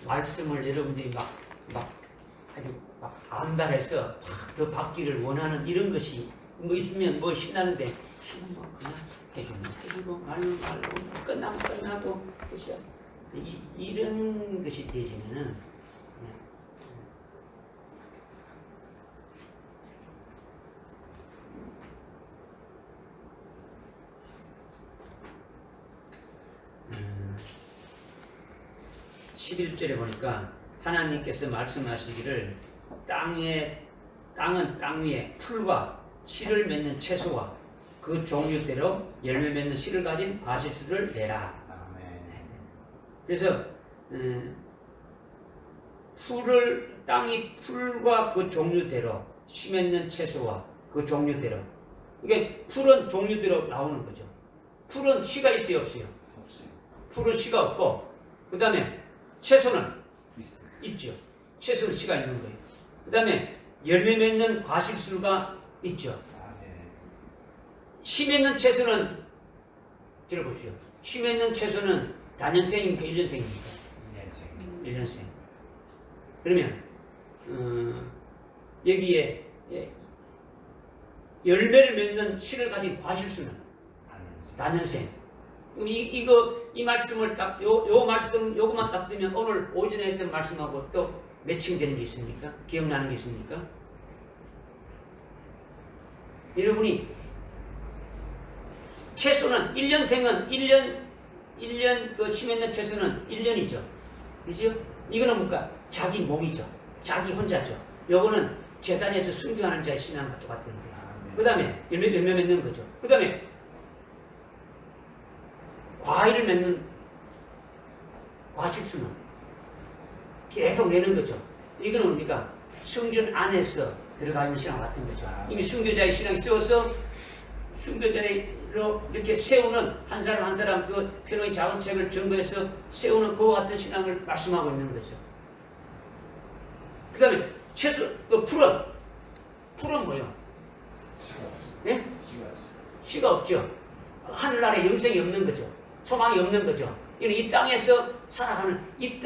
말씀을 여러분들이 막 아주 막 안달해서 더 받기를 원하는 이런 것이 뭐 있으면 뭐 신나는데 신은 뭐 그냥 해주면 해주고 말로 끝나면 끝나고 끝이야. 이런 것이 되시면은 그냥 11절에 보니까 하나님께서 말씀하시기를 땅은 땅 위에 풀과 씨를 맺는 채소와 그 종류대로 열매 맺는 씨를 가진 과실수를 내라. 그래서 땅이 풀과 그 종류대로 씨 맺는 채소와 그 종류대로, 그러니까 풀은 종류대로 나오는 거죠. 풀은 씨가 있어요, 없어요? 없어요. 풀은 씨가 없고, 그 다음에 채소는 있어요. 있죠. 채소는 씨가 있는 거예요. 그 다음에 열매 맺는 과실수가 있죠. 씨 맺는 채소는 들어보십시오. 씨 맺는 채소는 단연생입니까? 1년생입니까? 1년생. 그러면 여기에 열매를 맺는 씨를 가진 과실수는 단연생. 그럼 이 말씀을 딱 요 말씀 요것만 딱 뜨면 오늘 오전에 했던 말씀하고 또 매칭되는 게 있습니까? 기억나는 게 있습니까? 여러분이 채소는 1년생은 1년 그 심했는 채소는 1년이죠. 그죠? 이거는 뭔가 자기 몸이죠. 자기 혼자죠. 요거는 제단에서 순교하는 자의 신앙과 똑같은 거예요. 그 다음에 열매 맺는 거죠. 그 다음에 과일을 맺는 과실수는 계속 내는 거죠. 이거는 뭡니까? 성전 안에서 들어가 있는 신앙 같은 거죠. 이미 순교자의 신앙이 세워서 순교자로 이렇게 세우는 한 사람 한 사람 그 편의 작은 책을 정거해서 세우는 그와 같은 신앙을 말씀하고 있는 거죠. 그 다음에 채소, 그 풀은 뭐예요? 씨가 없어요. 예? 씨가 없어요. 씨가 없죠. 하늘나라에 영생이 없는 거죠. 소망이 없는 거죠. 이는 이 땅에서 살아가는 이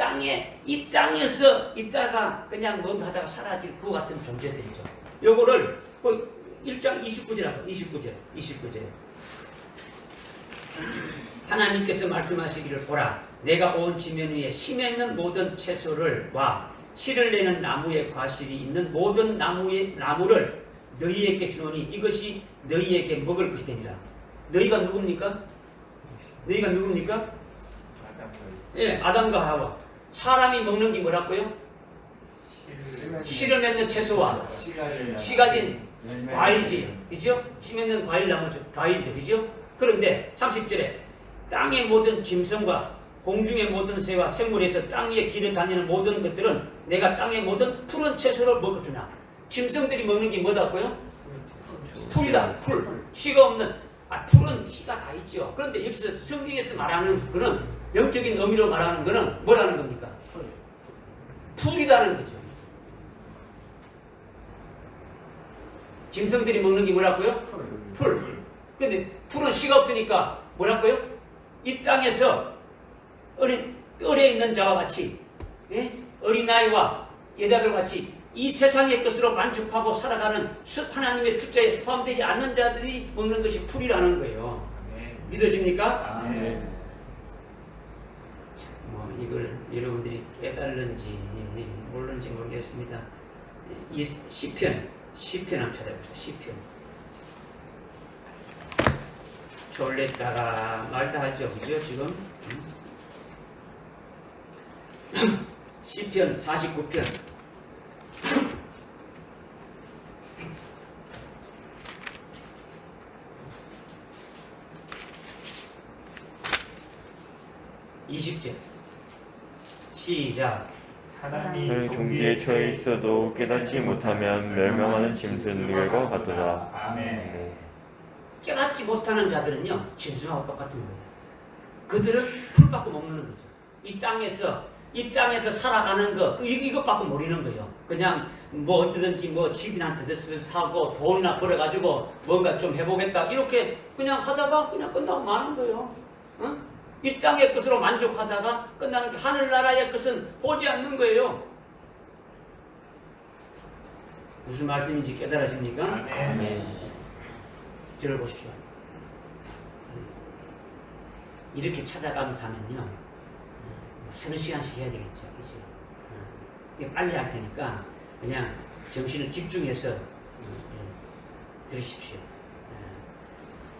땅에서 있다가 그냥 뭔가 하다가 사라질 그 같은 존재들이죠. 요거를 그 1장 29절하고 29절에 하나님께서 말씀하시기를 보라, 내가 온 지면 위에 씨 맺는 모든 채소를 와 씨를 내는 나무에 과실이 있는 모든 나무를 너희에게 주노니 이것이 너희에게 먹을 것이 되니라. 너희가 누굽니까? 너희가 누굽니까? 예, 아담과 하와. 사람이 먹는 게 뭐라고요? 씨를 맺는 채소와 씨 가진 과일이지, 그죠? 씨 맺는 과일 나무죠, 과일이죠, 그죠? 그런데 30절에 땅의 모든 짐승과 공중의 모든 새와 생물에서 땅 위에 길을 다니는 모든 것들은 내가 땅의 모든 푸른 채소를 먹어주나. 짐승들이 먹는 게 뭐다고요? 풀이다, 풀. 씨가 없는, 풀은 씨가 다 있죠. 그런데 여기서 성경에서 말하는 그런 영적인 의미로 말하는 거는 뭐라는 겁니까? 풀이다는 거죠. 짐승들이 먹는 게 뭐라고요? 풀. 근데 풀은 씨가 없으니까 뭐라고요? 이 땅에서 뜰에 있는 자와 같이, 어린아이와 여자들 같이 이 세상의 것으로 만족하고 살아가는 하나님의 숫자에 포함되지 않는 자들이 먹는 것이 풀이라는 거예요. 믿어집니까? 뭐 이걸 여러분들이 깨달는지 모르는지 모르겠습니다. 이 시편 한번 찾아봅시다. 시편. 졸랬다가 말다 하죠, 그죠? 지금 시편 49편 20절 시작. 사람이 종기에 처해 있어도 깨닫지 못하면 멸망하는 짐승들과 같도다. 아멘. 깨닫지 못하는 자들은요 짐승하고 똑같은 거예요. 그들은 풀 받고 먹는 거죠. 이 땅에서 살아가는 거 이것 받고 모르는 거예요. 그냥 뭐 어떻든지 뭐 집이나 한 대 사고 돈이나 벌어가지고 뭔가 좀 해보겠다 이렇게 그냥 하다가 그냥 끝나고 마는 거예요. 응? 이 땅의 것으로 만족하다가 끝나는 게 하늘나라의 것은 보지 않는 거예요. 무슨 말씀인지 깨달아집니까? 아멘. 저를 보십시오. 이렇게 찾아가면서 하면요 서너 시간씩 해야 되겠죠. 그죠? 이게 빨리 할 테니까 그냥 정신을 집중해서 들으십시오.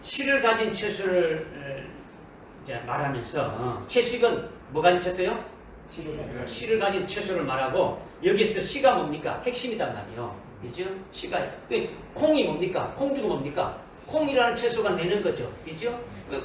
실을 가진 채소를 말하면서 채식은 뭐 가진 채소요? 실을 가진 채소를 말하고 여기서 시가 뭡니까? 핵심이단 말이에요. 그죠? 시가 콩이 뭡니까? 콩주가 뭡니까? 콩이라는 채소가 내는 거죠. 그죠?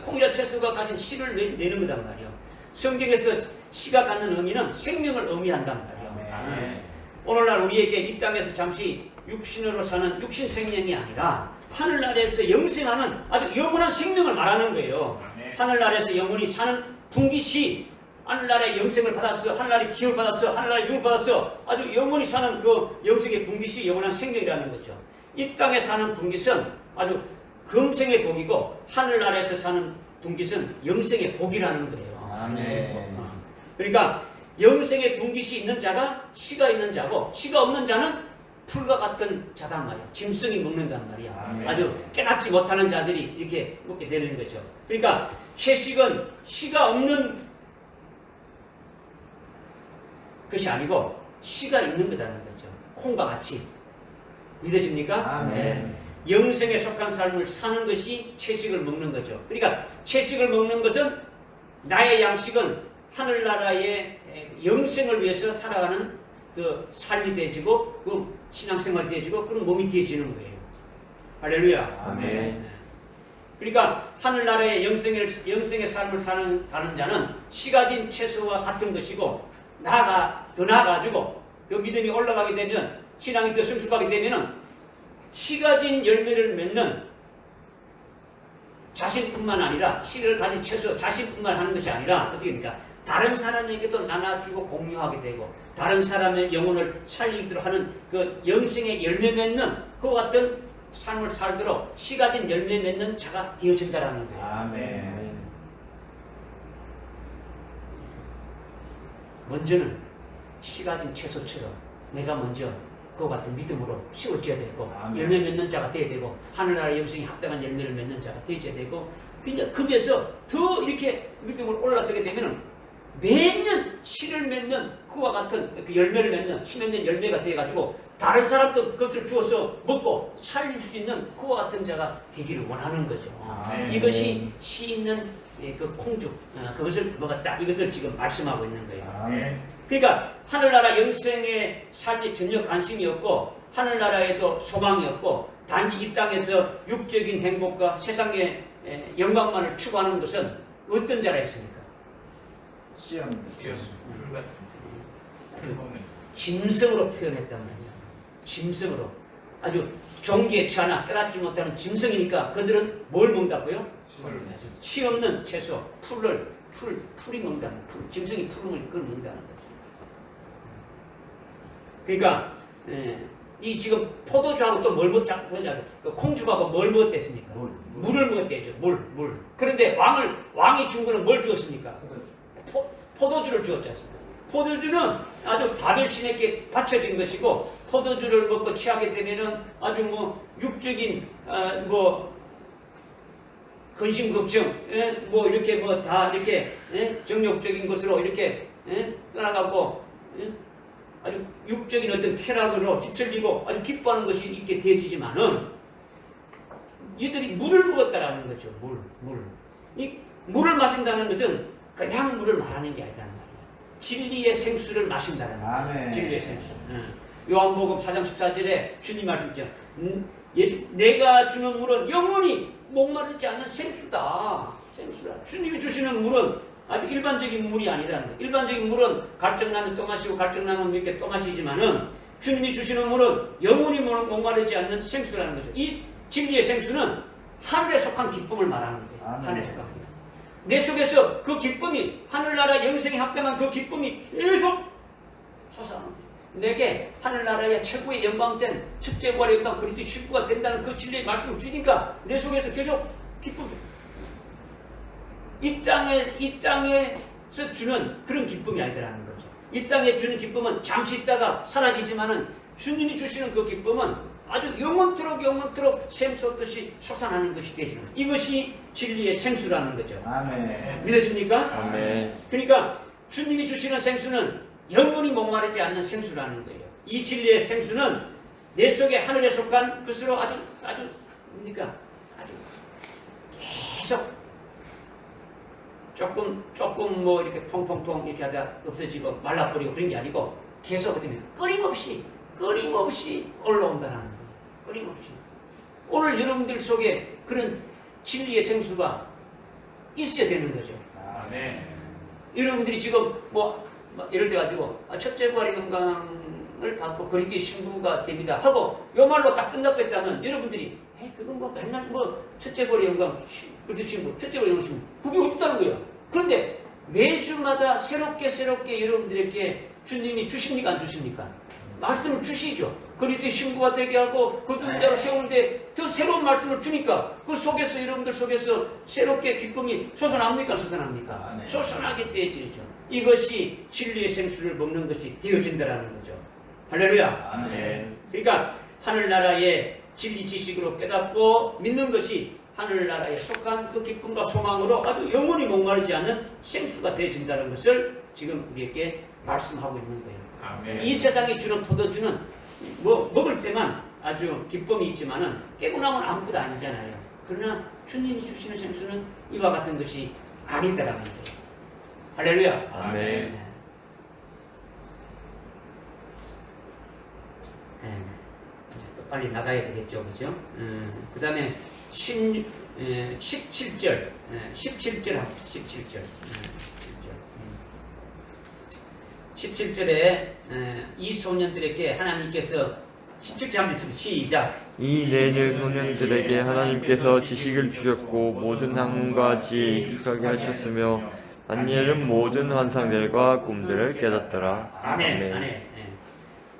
콩이라는 채소가 가진 실을 내는 거단 말이에요. 성경에서 시가 갖는 의미는 생명을 의미한단 말이에요. 아멘. 오늘날 우리에게 이 땅에서 잠시 육신으로 사는 육신 생명이 아니라 하늘나라에서 영생하는 아주 영원한 생명을 말하는 거예요. 하늘나라에서 영원히 사는 분기시 하늘나라의 영생을 받았어. 하늘나라의 기업을 받았어. 하늘나라의 육을 받았어. 아주 영원히 사는 그 영생의 분기시 영원한 생명이라는 거죠. 이 땅에 사는 분깃은 아주 금생의 복이고 하늘나라에서 사는 분깃은 영생의 복이라는 거예요. 아멘. 그러니까 영생의 분깃이 있는 자가 시가 있는 자고 시가 없는 자는 풀과 같은 자단 말이야. 짐승이 먹는단 말이야. 아멘. 아주 깨닫지 못하는 자들이 이렇게 먹게 되는 거죠. 그러니까 채식은 시가 없는 것이 아니고 시가 있는 거다는 거죠. 콩과 같이. 믿어집니까? 아멘. 영생에 속한 삶을 사는 것이 채식을 먹는 거죠. 그러니까 채식을 먹는 것은 나의 양식은 하늘나라의 영생을 위해서 살아가는 그 삶이 되어지고 그 신앙생활이 되어지고 그런 몸이 되어지는 거예요. 할렐루야. 아멘. 그러니까 하늘나라의 영생의 삶을 가는 자는 씨 가진 채소와 같은 것이고 더 나아가지고 그 믿음이 올라가게 되면 신앙이 더 성숙하게 되면은 씨 가진 열매를 맺는 자신뿐만 아니라 씨를 가진 채소 자신뿐만 하는 것이 아니라 어떻게 됩니까? 다른 사람에게도 나눠주고 공유하게 되고 다른 사람의 영혼을 살리도록 하는 그 영생의 열매 맺는 그와 같은 삶을 살도록 씨 가진 열매 맺는 자가 되어진다라는 거예요. 아멘. 먼저는 씨 가진 채소처럼 내가 먼저 그와 같은 믿음으로 심어져야 되고 아멘. 열매 맺는 자가 되어야 되고 하늘나라 영생에 합당한 열매를 맺는 자가 되어야 되고 그래서 더 이렇게 믿음으로 올라서게 되면 매년 씨를 맺는 그와 같은 그 열매를 맺는 씨 맺는 열매가 되어가지고 다른 사람도 그것을 주어서 먹고 살릴 수 있는 그와 같은 자가 되기를 원하는 거죠. 아멘. 이것이 씨 있는 그 콩죽 그것을 먹었다 이것을 지금 말씀하고 있는 거예요. 아멘. 그러니까 하늘나라 영생의 삶에 전혀 관심이 없고 하늘나라에도 소망이 없고 단지 이 땅에서 육적인 행복과 세상의 영광만을 추구하는 것은 어떤 자라 있습니까? 시험. 물 같은 거. 짐승으로 표현했단 말이야. 짐승으로. 아주 종기에 처하나 깨닫지 못하는 짐승이니까 그들은 뭘 먹는다고요? 씨 없는 채소, 풀이 먹는다는 풀. 짐승이 풀을 그걸 먹는다는 거죠. 그러니까 이 지금 포도주하고 또 뭘 먹자? 콩주하고 뭘 먹었댔습니까? 물을 먹었대죠. 물. 그런데 왕이 준 거는 뭘 주었습니까? 포도주를 주었지 않습니까? 포도주는 아주 바벨 신에게 바쳐진 것이고 포도주를 먹고 취하게 되면은 아주 뭐 육적인 근심 걱정 뭐 이렇게 뭐 다 이렇게 정욕적인 것으로 이렇게 떠나가고 아주 육적인 어떤 쾌락으로 휩쓸리고 아주 기뻐하는 것이 있게 되어지지만은 이들이 물을 먹었다라는 거죠. 물. 이 물을 마신다는 것은 그냥 물을 말하는 게 아니라는 말이에요. 진리의 생수를 마신다는 거예요. 아멘. 진리의 생수. 요한복음 4장 14절에 주님 말씀이죠. 예수 내가 주는 물은 영원히 목마르지 않는 생수다. 생수다. 주님이 주시는 물은 아주 일반적인 물이 아니라는 거예요. 일반적인 물은 갈증나면 또 마시고 갈증나면 몇 개 또 마시지만은 주님이 주시는 물은 영원히 목마르지 않는 생수라는 거죠. 이 진리의 생수는 하늘에 속한 기쁨을 말하는 거예요. 아멘. 하늘에 속한 기쁨. 내 속에서 그 기쁨이 하늘나라 영생에 합당한 그 기쁨이 계속 솟아나는 거예요. 내게 하늘나라의 최고의 영광된 첫째 부활의 영광 그리스도의 신부가 된다는 그 진리의 말씀을 주니까 내 속에서 계속 기쁨이 이 땅에서 주는 그런 기쁨이 아니더라는 거죠. 이 땅에 주는 기쁨은 잠시 있다가 사라지지만은 주님이 주시는 그 기쁨은 아주 영원토록 샘솟듯이 솟아나는 것이 되죠. 이것이 진리의 생수라는 거죠. 아멘. 믿어집니까? 아멘. 그러니까 주님이 주시는 생수는 영원히 목마르지 않는 생수라는 거예요. 이 진리의 생수는 내 속에 하늘에 속한 것으로 아주 뭡니까? 아주 계속 조금 뭐 이렇게 퐁퐁퐁 이렇게 하다 없어지고 말라버리고 그런 게 아니고 계속 어떻게 끊임없이 올라온다는 거예요. 끊임없이. 오늘 여러분들 속에 그런 진리의 생수가 있어야 되는 거죠. 아멘. 여러분들이 지금 뭐 예를 들어 가지고 첫째 부활의 건강을 받고 그리스도의 신부가 됩니다 하고 요 말로 딱 끝났겠다면 여러분들이 그건 뭐 맨날 뭐 첫째 부활의 영광 그리스도의 신부 첫째 부활의 영광 신부 그게 어떻다는 거예요. 그런데 매주마다 새롭게 여러분들에게 주님이 주십니까 안 주십니까? 말씀을 주시죠. 그리스도의 신부가 되게 하고 그 눈자로 세우는데 더 새로운 말씀을 주니까 그 속에서 여러분들 속에서 새롭게 기쁨이 솟아납니까? 네. 솟아나게 되어지죠. 이것이 진리의 생수를 먹는 것이 되어진다라는 거죠. 할렐루야. 아멘. 그러니까 하늘나라의 진리 지식으로 깨닫고 믿는 것이 하늘나라에 속한 그 기쁨과 소망으로 아주 영원히 목마르지 않는 생수가 되어진다는 것을 지금 우리에게 말씀하고 있는 거예요. 아멘. 이 세상이 주는 포도주는 뭐 먹을 때만 아주 기쁨이 있지만은 깨고 나면 아무것도 아니잖아요. 그러나 주님이 주시는 생수는 이와 같은 것이 아니다라는 거예요. 할렐루야. 아멘. 이제 또 빨리 나가야 되겠죠, 그죠? 그 다음에 17절, 17절 합니다. 17절에 이 소년들에게 하나님께서 17절 한번 읽습니다. 시작. 이 네 소년들에게 하나님께서 지식을 주셨고 모든 학문과 지혜에 익숙하게 하셨으며 다니엘은 모든 환상들과 꿈들을 깨닫더라. 아멘.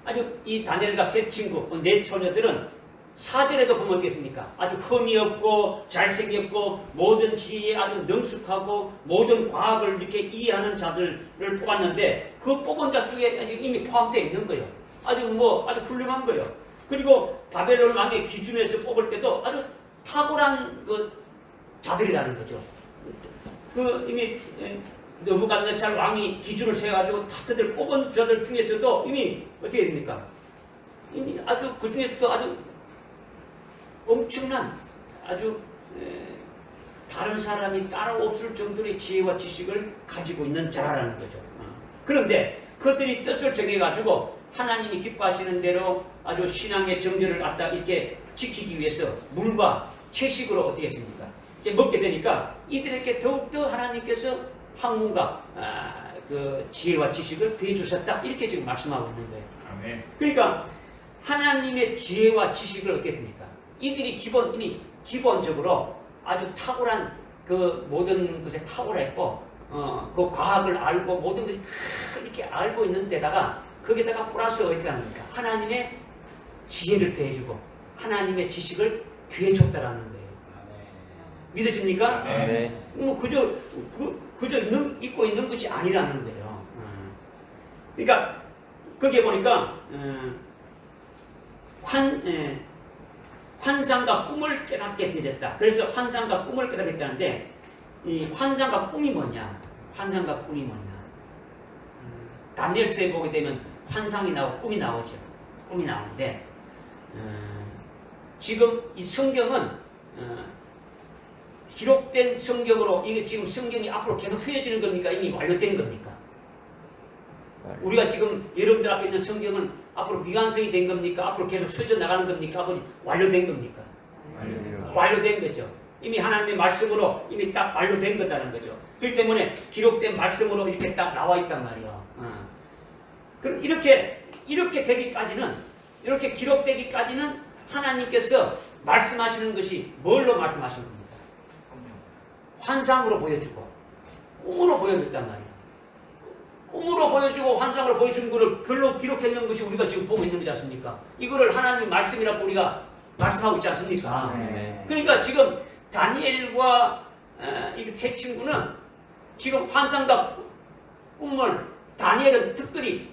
아주 이 다니엘과 세 친구, 네 소녀들은 4절에도 보면 어떻겠습니까? 아주 흠이 없고 잘생겼고 모든 지혜에 아주 능숙하고 모든 과학을 이렇게 이해하는 자들을 뽑았는데 그 뽑은 자 중에 이미 포함되어 있는 거예요. 아주 훌륭한 거예요. 그리고 바벨론 왕의 기준에서 뽑을 때도 아주 탁월한 그 자들이라는 거죠. 그 이미 느부갓네살 왕이 기준을 세워가지고 탁 그들 뽑은 자들 중에서도 이미 어떻게 됩니까? 이미 아주 그 중에서도 아주 엄청난 아주 다른 사람이 따라없을 정도의 지혜와 지식을 가지고 있는 자라는 거죠. 그런데 그들이 뜻을 정해가지고 하나님이 기뻐하시는 대로 아주 신앙의 정절을 갖다 이렇게 지키기 위해서 물과 채식으로 어떻게 했습니까? 이제 먹게 되니까 이들에게 더욱더 하나님께서 학문과 그 지혜와 지식을 더해 주셨다 이렇게 지금 말씀하고 있는 거예요. 아멘. 그러니까 하나님의 지혜와 지식을 어떻게 했습니까? 이들이 이미 기본적으로 아주 탁월한 그 모든 것에 탁월했고 그 과학을 알고 모든 것이 다 이렇게 알고 있는 데다가 거기다가 플러스 어디가 합니까? 하나님의 지혜를 더해주고 하나님의 지식을 더해줬다라는 거예요. 믿어집니까? 네. 뭐 그저 있고 있는 것이 아니라는 거예요. 그러니까 거기에 보니까 환상과 꿈을 깨닫게 되었다. 그래서 환상과 꿈을 깨닫게 됐다는데 이 환상과 꿈이 뭐냐? 환상과 꿈이 뭐냐? 다니엘서에 보게 되면 환상이 나오고 꿈이 나오죠. 꿈이 나오는데 지금 이 성경은 기록된 성경으로 이게 지금 성경이 앞으로 계속 쓰여지는 겁니까? 이미 완료된 겁니까? 우리가 지금 여러분들 앞에 있는 성경은 앞으로 미완성이 된 겁니까? 앞으로 계속 써져 나가는 겁니까? 앞으로 완료된 겁니까? 완료된 거죠. 이미 하나님의 말씀으로 이미 딱 완료된 거다는 거죠. 그렇기 때문에 기록된 말씀으로 이렇게 딱 나와 있단 말이에요. 그럼 이렇게 되기까지는, 이렇게 기록되기까지는 하나님께서 말씀하시는 것이 뭘로 말씀하시는 겁니까? 환상으로 보여주고 꿈으로 보여줬단 말이에요. 꿈으로 보여주고 환상으로 보여준 거를 글로 기록해 놓은 것이 우리가 지금 보고 있는 거지 않습니까? 이거를 하나님의 말씀이라고 우리가 말씀하고 있지 않습니까? 그러니까 지금 다니엘과 이 세 친구는 지금 환상과 꿈을, 다니엘은 특별히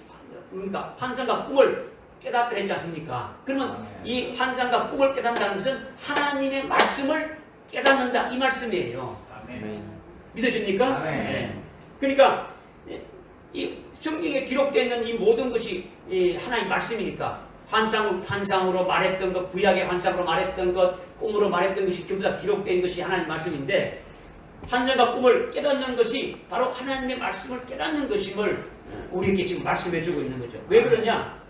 그러니까 환상과 꿈을 깨닫게 했지 않습니까? 그러면 이 환상과 꿈을 깨닫는다는 것은 하나님의 말씀을 깨닫는다 이 말씀이에요. 믿어집니까? 네. 그러니까 이 성경에 기록되어 있는 이 모든 것이 하나님의 말씀이니까 환상으로 말했던 것, 구약의 환상으로 말했던 것, 꿈으로 말했던 것이 전부 다 기록된 것이 하나님의 말씀인데, 환상과 꿈을 깨닫는 것이 바로 하나님의 말씀을 깨닫는 것임을 우리에게 지금 말씀해주고 있는 거죠. 왜 그러냐?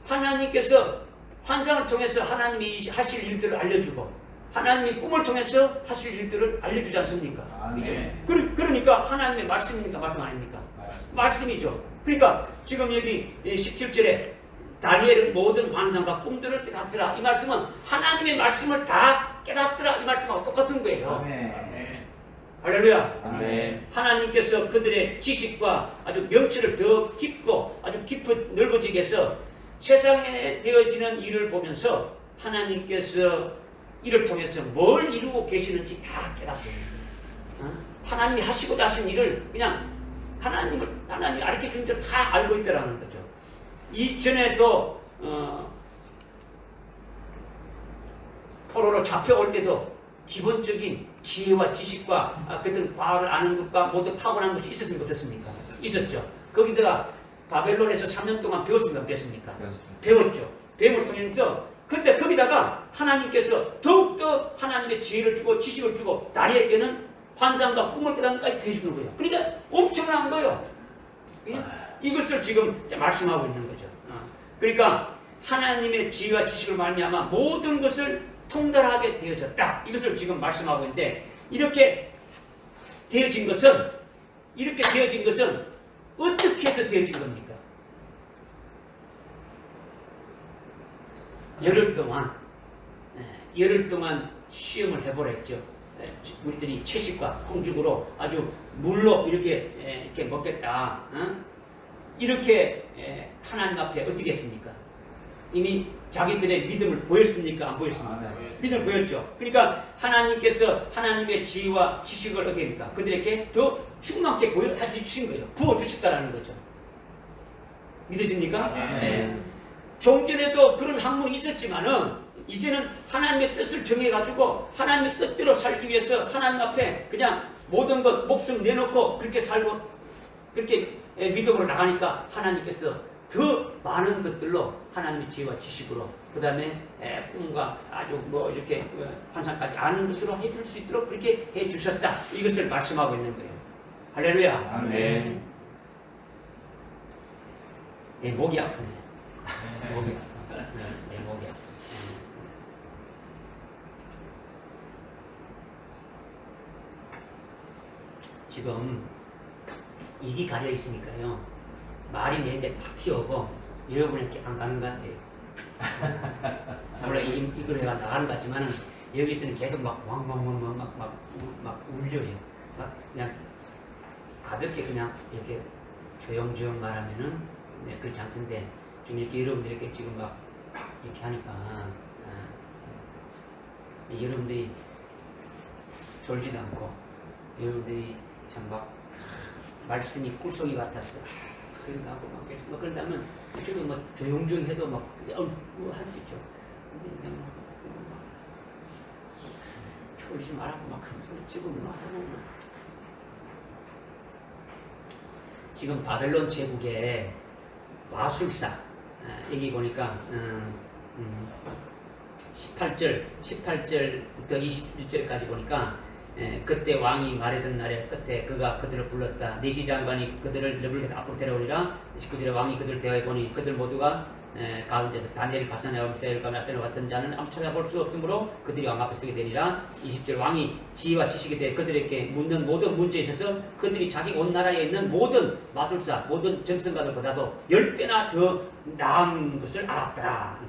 하나님께서 환상을 통해서 하나님이 하실 일들을 알려주고, 하나님이 꿈을 통해서 하실 일들을 알려주지 않습니까? 그죠? 그러니까 하나님의 말씀입니까? 말씀 아닙니까? 말씀이죠. 그러니까 지금 여기 17절에 다니엘은 모든 환상과 꿈들을 깨닫더라. 이 말씀은 하나님의 말씀을 다 깨닫더라. 이 말씀하고 똑같은 거예요. 할렐루야. 아멘. 하나님께서 그들의 지식과 아주 명치를 더 깊고 아주 깊은 넓어지게 해서 세상에 되어지는 일을 보면서 하나님께서 이를 통해서 뭘 이루고 계시는지 다 깨닫게 됩니다. 하나님이 하시고자 하신 일을 그냥 하나님이 가르쳐 주는 대로 다 알고 있다라는 거죠. 이전에도 포로로 잡혀올 때도 기본적인 지혜와 지식과 그런 과학을 아는 것과 모두 타고난 것이 있었습니까? 어떻습니까? 있었죠. 거기다가 바벨론에서 3년 동안 배웠습니까? 배웠습니까? 배웠죠. 배움을 통해서 근데 거기다가 하나님께서 더욱더 하나님의 지혜를 주고 지식을 주고 다니엘에게는 환상과 꿈을 깨닫는까지 대주는 거예요. 그러니까 엄청난 거예요. 이것을 지금 말씀하고 있는 거죠. 그러니까 하나님의 지혜와 지식을 말미암아 모든 것을 통달하게 되어졌다. 이것을 지금 말씀하고 있는데 이렇게 되어진 것은 어떻게 해서 되어진 겁니까? 열흘 동안 시험을 해보라 했죠. 우리들이 채식과 공죽으로 아주 물로 이렇게 먹겠다. 이렇게 하나님 앞에 어떻게 했습니까? 이미 자기들의 믿음을 보였습니까? 안 보였습니까? 믿음을 보였죠. 그러니까 하나님께서 하나님의 지혜와 지식을 어떻게 합니까? 그들에게 더 충만하게 보여주신 거예요. 부어주셨다라는 거죠. 믿어집니까? 네. 종전에도 그런 학문이 있었지만은 이제는 하나님의 뜻을 정해가지고 하나님의 뜻대로 살기 위해서 하나님 앞에 그냥 모든 것 목숨 내놓고 그렇게 살고 그렇게 믿음으로 나가니까 하나님께서 더 많은 것들로 하나님의 지혜와 지식으로 그 다음에 꿈과 아주 뭐 이렇게 환상까지 아는 것으로 해줄 수 있도록 그렇게 해주셨다. 이것을 말씀하고 있는 거예요. 할렐루야. 아멘. 내 목이 아프네. 목이 아파. 내 목이 아파. 지금 입이 가려 있으니까요. 말이 내한테 탁 튀어오고 여러분에게 안 가는 것 같아요. 원래 이걸 해가 나가는 것 같지만은 여기서는 계속 막 왕왕왕왕 막 울려요. 막 그냥 가볍게 그냥 이렇게 조용조용 말하면은 그렇지 않던데 좀 이렇게 여러분들이 이렇게 지금 막 이렇게 하니까 여러분들이 졸지도 않고 여러분들이 참 막 말씀이 꿀송이 같았어. 그러니까 막 그런다면 저도 뭐 조용조용 해도 막 할 수 있죠. 근데 이제 막 졸지 말라고 막 그런 소리 치고 말하고 지금 바벨론 제국의 마술사 여기 보니까 18절부터 21절까지 보니까 그때 왕이 말하던 날에 끝에 그가 그들을 불렀다. 내시 장관이 그들을 너블에서 앞으로 데려오리라. 19절에 왕이 그들을 대하여 보니 그들 모두가 가운데서 다니엘이 가사나와 미사엘과 나사로 같은 자는 아무 찾아볼 수 없으므로 그들이 왕 앞에 서게 되리라. 20절 왕이 지혜와 지식에 대해 그들에게 묻는 모든 문제에 있어서 그들이 자기 온 나라에 있는 모든 마술사 모든 정성가들보다도 10배나 더 나은 것을 알았더라.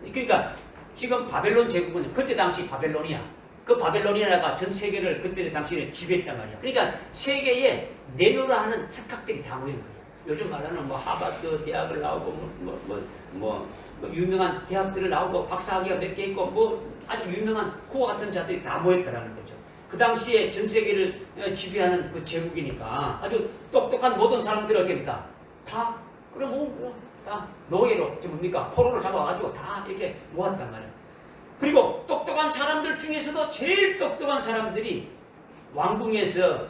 그러니까 지금 바벨론 제국은 그때 당시 바벨론이야. 그 바벨론이라가 전 세계를 그때 당시에 지배했단 말이야. 그러니까 세계에 내노라 하는 특학들이 다 모인 거야. 요즘 말하는 뭐 하버드 대학을 나오고 뭐 유명한 대학들을 나오고 박사학위가 몇 개 있고 뭐 아주 유명한 코어 같은 자들이 다 모였다라는 거죠. 그 당시에 전 세계를 지배하는 그 제국이니까 아주 똑똑한 모든 사람들이 어떻습니까? 다 그럼 다 노예로 뭡니까? 포로로 잡아가지고 다 이렇게 모았단 말이에요. 그리고 똑똑한 사람들 중에서도 제일 똑똑한 사람들이 왕궁에서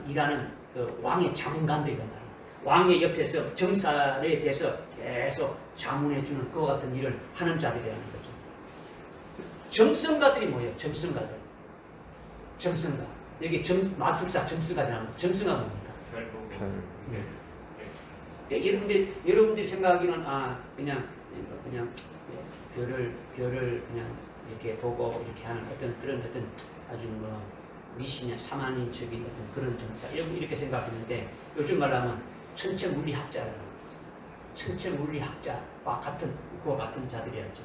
일하는 그 왕의 자문관들이란 말이에요. 왕의 옆에서 정사에 대해서 계속 자문해주는 그와 같은 일을 하는 자들이라는 거죠. 점성가들이 뭐예요? 점성가들. 점성가. 여기 마술사 점성가들이라는 거예요. 점성가 뭡니까? 여러분들이 생각하기는 그냥 별을 그냥 이렇게 보고 이렇게 하는 어떤 아주 뭐 미신이나 사만인적인 어떤 그런 점이다. 이렇게 생각하는데 요즘 말하면 천체 물리학자와 같은 그와 같은 자들이었죠.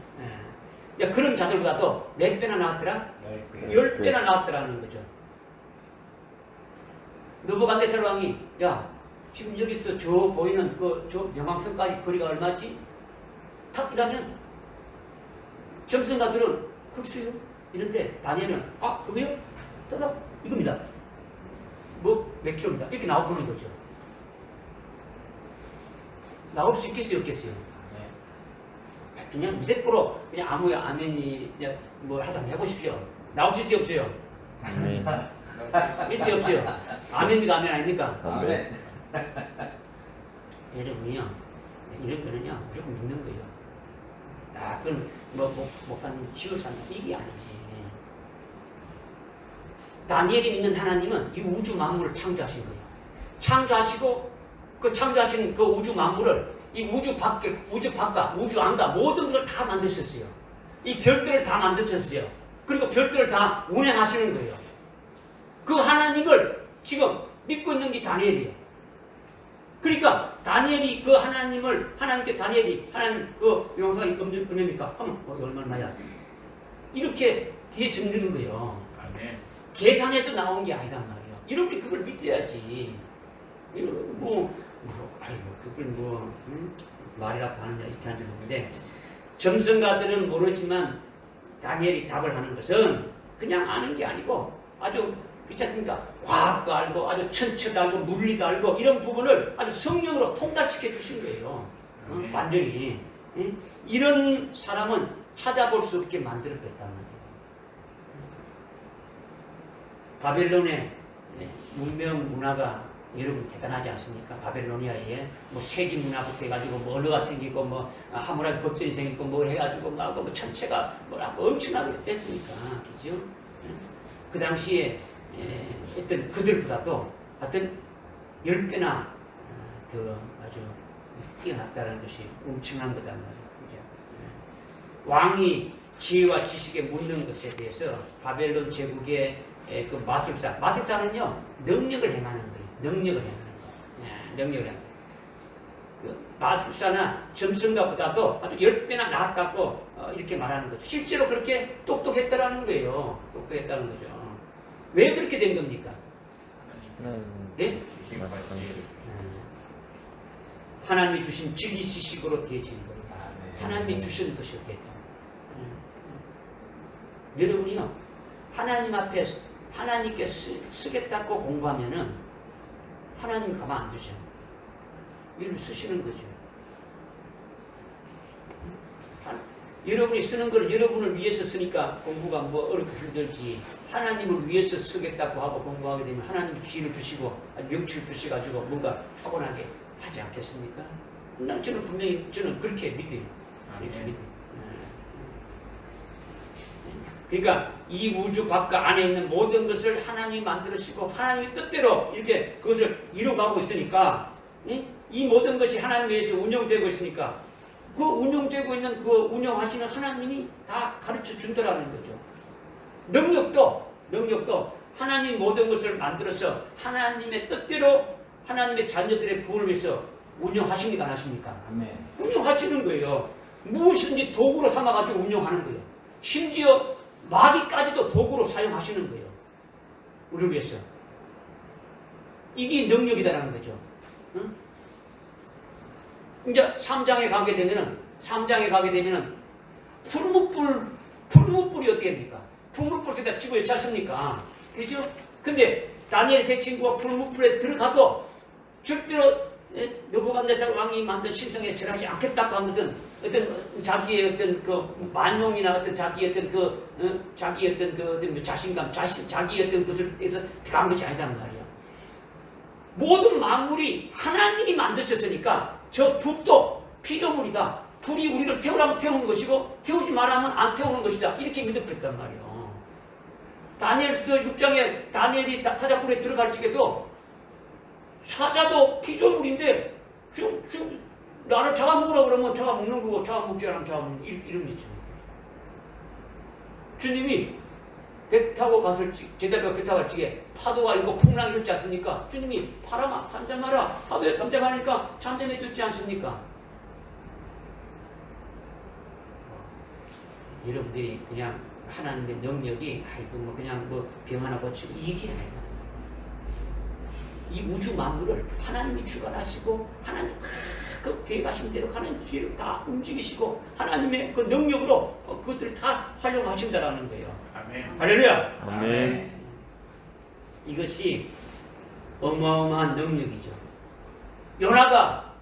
그런 자들보다도 몇 배나 나왔더라? 10배나 나왔더라는 거죠. 느부갓네살 왕이 지금 여기서 저 보이는 저 명왕성까지 거리가 얼마지? 탁 이라면 점성가들은 글쎄요 이런데 다니엘은 그거요? 따다 이겁니다. 뭐 몇 킬로입니다. 이렇게 나와보는 거죠. 나올 수 있겠어요 없겠어요? 그냥 무대뽀로 그냥 아무 아멘이 뭐 하다 해보십시오. 나올 수 있어요 없어요? 있어요 없어요? 아멘입니까 아멘 아닙니까? 아멘. 여러분이요 이런 거는요 무조건 믿는 거예요. 그건 목사님 치유산다 이게 아니지. 다니엘이 믿는 하나님은 이 우주 만물을 창조하신 거예요. 창조하시고 그 창조하신 그 우주 만물을 이 우주 밖, 우주 안가 모든 것을 다 만드셨어요. 이 별들을 다 만드셨어요. 그리고 별들을 다 운행하시는 거예요. 그 하나님을 지금 믿고 있는 게 다니엘이에요. 그러니까 다니엘이 그 하나님을 하나님께 다니엘이 하나님 그 영상이 은혜입니까? 하면 얼마나야? 이렇게 뒤에 적는 거예요. 아멘. 계산해서 나온 게 아니단 말이에요. 여러분이 그걸 믿어야지. 그걸 말이라고 하느냐 이렇게 하는 줄 모르는데 점성가들은 모르지만 다니엘이 답을 하는 것은 그냥 아는 게 아니고 아주 그렇지 않습니까? 과학도 알고 아주 천체도 알고 물리도 알고 이런 부분을 아주 성령으로 통달시켜 주신 거예요. 완전히. 이런 사람은 찾아볼 수 없게 만들어냈단 말이에요. 바벨론의 문명 문화가 여러분 대단하지 않습니까? 바벨로니아에 뭐 세기 문화부터 해가지고 뭐 언어가 생기고 뭐 하무라비 법전이 생기고 뭐 해가지고 뭐 천체가 뭐 엄청나게 됐으니까 그죠? 그 당시에 어떤 그들보다도 어떤 10배나 더 아주 뛰어났다는 것이 엄청난 거단 말이에요. 왕이 지혜와 지식에 묻는 것에 대해서 바벨론 제국의 그 마술사는요 능력을 행하는 거예요. 능력을 행하는 거예요. 그 마술사나 점성가보다도 아주 10배나 낫다고 이렇게 말하는 거죠. 실제로 그렇게 똑똑했다라는 거예요. 똑똑했다는 거죠. 왜 그렇게 된 겁니까? 예? 하나님이 주신 진리 지식으로 되어진 거예요. 하나님이 주신 것이 됐다. 여러분이요 하나님 앞에 하나님께 쓰겠다고 공부하면은 하나님 가만 안 두셔. 이를 쓰시는 거죠. 여러분이 쓰는 걸 여러분을 위해서 쓰니까 공부가 뭐 어렵고 힘들지. 하나님을 위해서 쓰겠다고 하고 공부하게 되면 하나님이 기회를 주시고 명치를 주셔가지고 뭔가 타고나게 하지 않겠습니까? 저는 분명히 그렇게 믿어요. 이렇게 믿어요. 그러니까 이 우주 바깥 안에 있는 모든 것을 하나님이 만들으시고 하나님의 뜻대로 이렇게 그것을 이루어가고 있으니까 이 모든 것이 하나님에 의해서 운영되고 있으니까 그 운영되고 있는 그 운영하시는 하나님이 다 가르쳐 준다라는 거죠. 능력도 하나님 모든 것을 만들어서 하나님의 뜻대로 하나님의 자녀들의 구원을 위해서 운영하십니까 안 하십니까? 아멘. 운영하시는 거예요. 무엇이든지 도구로 삼아가지고 운영하는 거예요. 심지어 마귀까지도 도구로 사용하시는 거예요. 우리를 위해서. 이게 능력이다라는 거죠. 응? 이제 3장에 가게 되면은 풀무불이 어떻게 됩니까? 풀무불에다 집어넣지 않습니까? 그죠? 근데 다니엘 세 친구가 풀무불에 들어가도 절대로 느부갓네살 왕이 만든 심성에 절하지 않겠다고 하는 어떤 자기의 어떤 그 만용이나 어떤 자기의 어떤 자기의 어떤 그 어떤 자신감, 자기의 어떤 것을 해서 들어간 것이 아니단 말이야. 모든 만물이 하나님이 만드셨으니까 저 불도 피조물이다. 불이 우리를 태우라면 태우는 것이고 태우지 말라면 안 태우는 것이다. 이렇게 믿었단 말이야. 다니엘서 6장에 다니엘이 사자굴에 들어갈 적에도 사자도 피조물인데 지금 나를 잡아먹으라 그러면 잡아먹는 거고 잡아먹지 않으면 잡아먹는 이런 거죠. 주님이 배 타고 갔을 적, 제자가 배 타고 갈 적에 파도가 일고 풍랑이 일지 않습니까? 주님이 바람아 잠잠하라 파도에 잠잠하니까 잠잠해 줬지 않습니까? 여러분들이 그냥 하나님의 능력이 아이고 뭐 그냥 뭐 병 하나 고치고 이게 아니라 이 우주 만물을 하나님이 주관하시고 하나님 그 계획하신 대로 가는 길을 다 움직이시고 하나님의 그 능력으로 그것들을 다 활용하신다라는 거예요. 아멘. 할렐루야. 아멘. 이것이 어마어마한 능력이죠. 요나가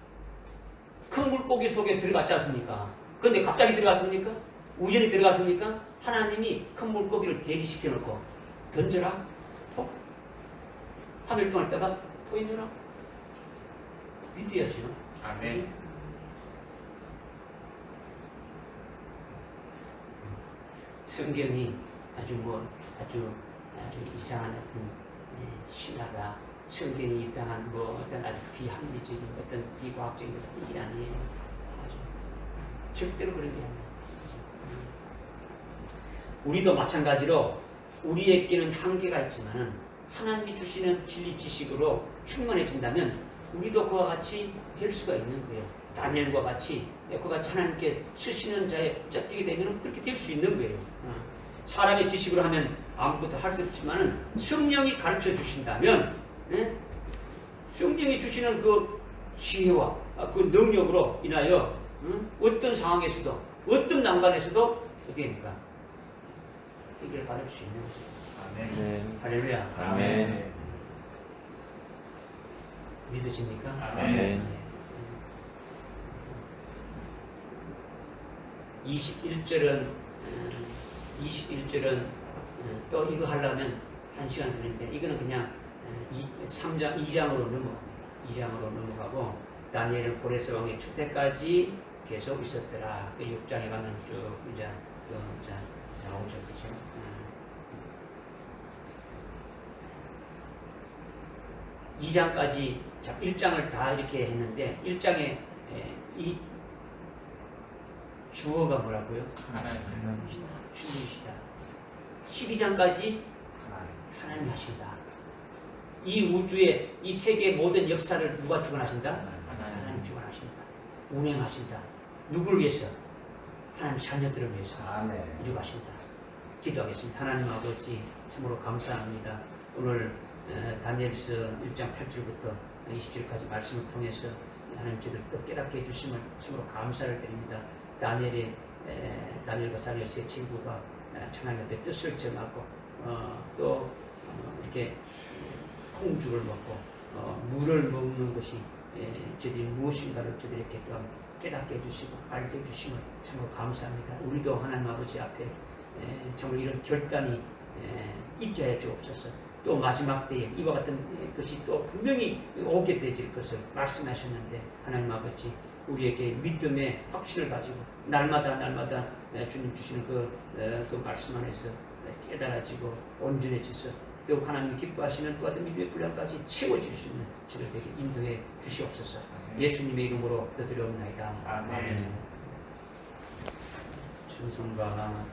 큰 물고기 속에 들어갔지 않습니까? 그런데 갑자기 들어갔습니까? 우연히 들어갔습니까? 하나님이 큰 물고기를 대기시켜 놓고 던져라. 3일 동안 있다가 또 있느라 믿어야죠. 아멘. 성경이 아주 이상한 어떤 신화가 성경이 이 땅한 어떤 아주 비합리적인 어떤 비과학적인 이게 아니에요. 아주 절대로 그런 게 아니에요. 우리도 마찬가지로 우리에게는 한계가 있지만은 하나님이 주시는 진리 지식으로 충만해진다면 우리도 그와 같이 될 수가 있는 거예요. 다니엘과 같이 그와 같이 하나님께 쓰시는 자에 뛰게 되면 그렇게 될 수 있는 거예요. 사람의 지식으로 하면 아무것도 할 수 없지만은 성령이 가르쳐 주신다면 성령이 주시는 그 지혜와 그 능력으로 인하여 어떤 상황에서도 어떤 난관에서도 어떻게 됩니까? 해결을 받을 수 있는 거죠. 아멘. 할렐루야. 아멘. 믿으십니까? 아멘. 21절은 또 이거 하려면 1시간 걸리는데 이거는 그냥 2장으로 넘어갑니다. 2장으로 넘어가고 다니엘은 고레스 왕의 추태까지 계속 있었더라. 그 6장에 가면 쭉 이제 나오죠. 그렇죠? 2장까지 1장을 다 이렇게 했는데 1장에 이 주어가 뭐라고요? 하나님. 주님이시다. 12장까지 하나님이 하신다. 이 우주의 이 세계의 모든 역사를 누가 주관하신다? 하나님 주관하신다. 운행하신다. 누구를 위해서? 하나님 자녀들을 위해서 이루가신다. 기도하겠습니다. 하나님 아버지 참으로 감사합니다. 오늘 다니엘서 1장 8절부터 20절까지 말씀을 통해서 하나님 저희들 또 깨닫게 해주심을 참으로 감사를 드립니다. 다니엘과 다니엘 세 친구가 하나님 앞에 뜻을 정하고 또 이렇게 홍죽을 먹고 물을 먹는 것이 저들이 무엇인가를 저들에게 또 깨닫게 해주시고 알게 해주심을 참으로 감사합니다. 우리도 하나님 아버지 앞에 참으로 이런 결단이 있게 해 주옵소서. 또 마지막 때에 이와 같은 것이 또 분명히 오게 되질 것을 말씀하셨는데 하나님 아버지 우리에게 믿음의 확신을 가지고 날마다 주님 주시는 그 말씀 안에서 깨달아지고 온전해져서 또 하나님이 기뻐하시는 그 같은 믿음의 분량까지 채워질 수 있는 저를 되게 인도해 주시옵소서. 예수님의 이름으로 기도드리옵나이다. 아멘. 찬송가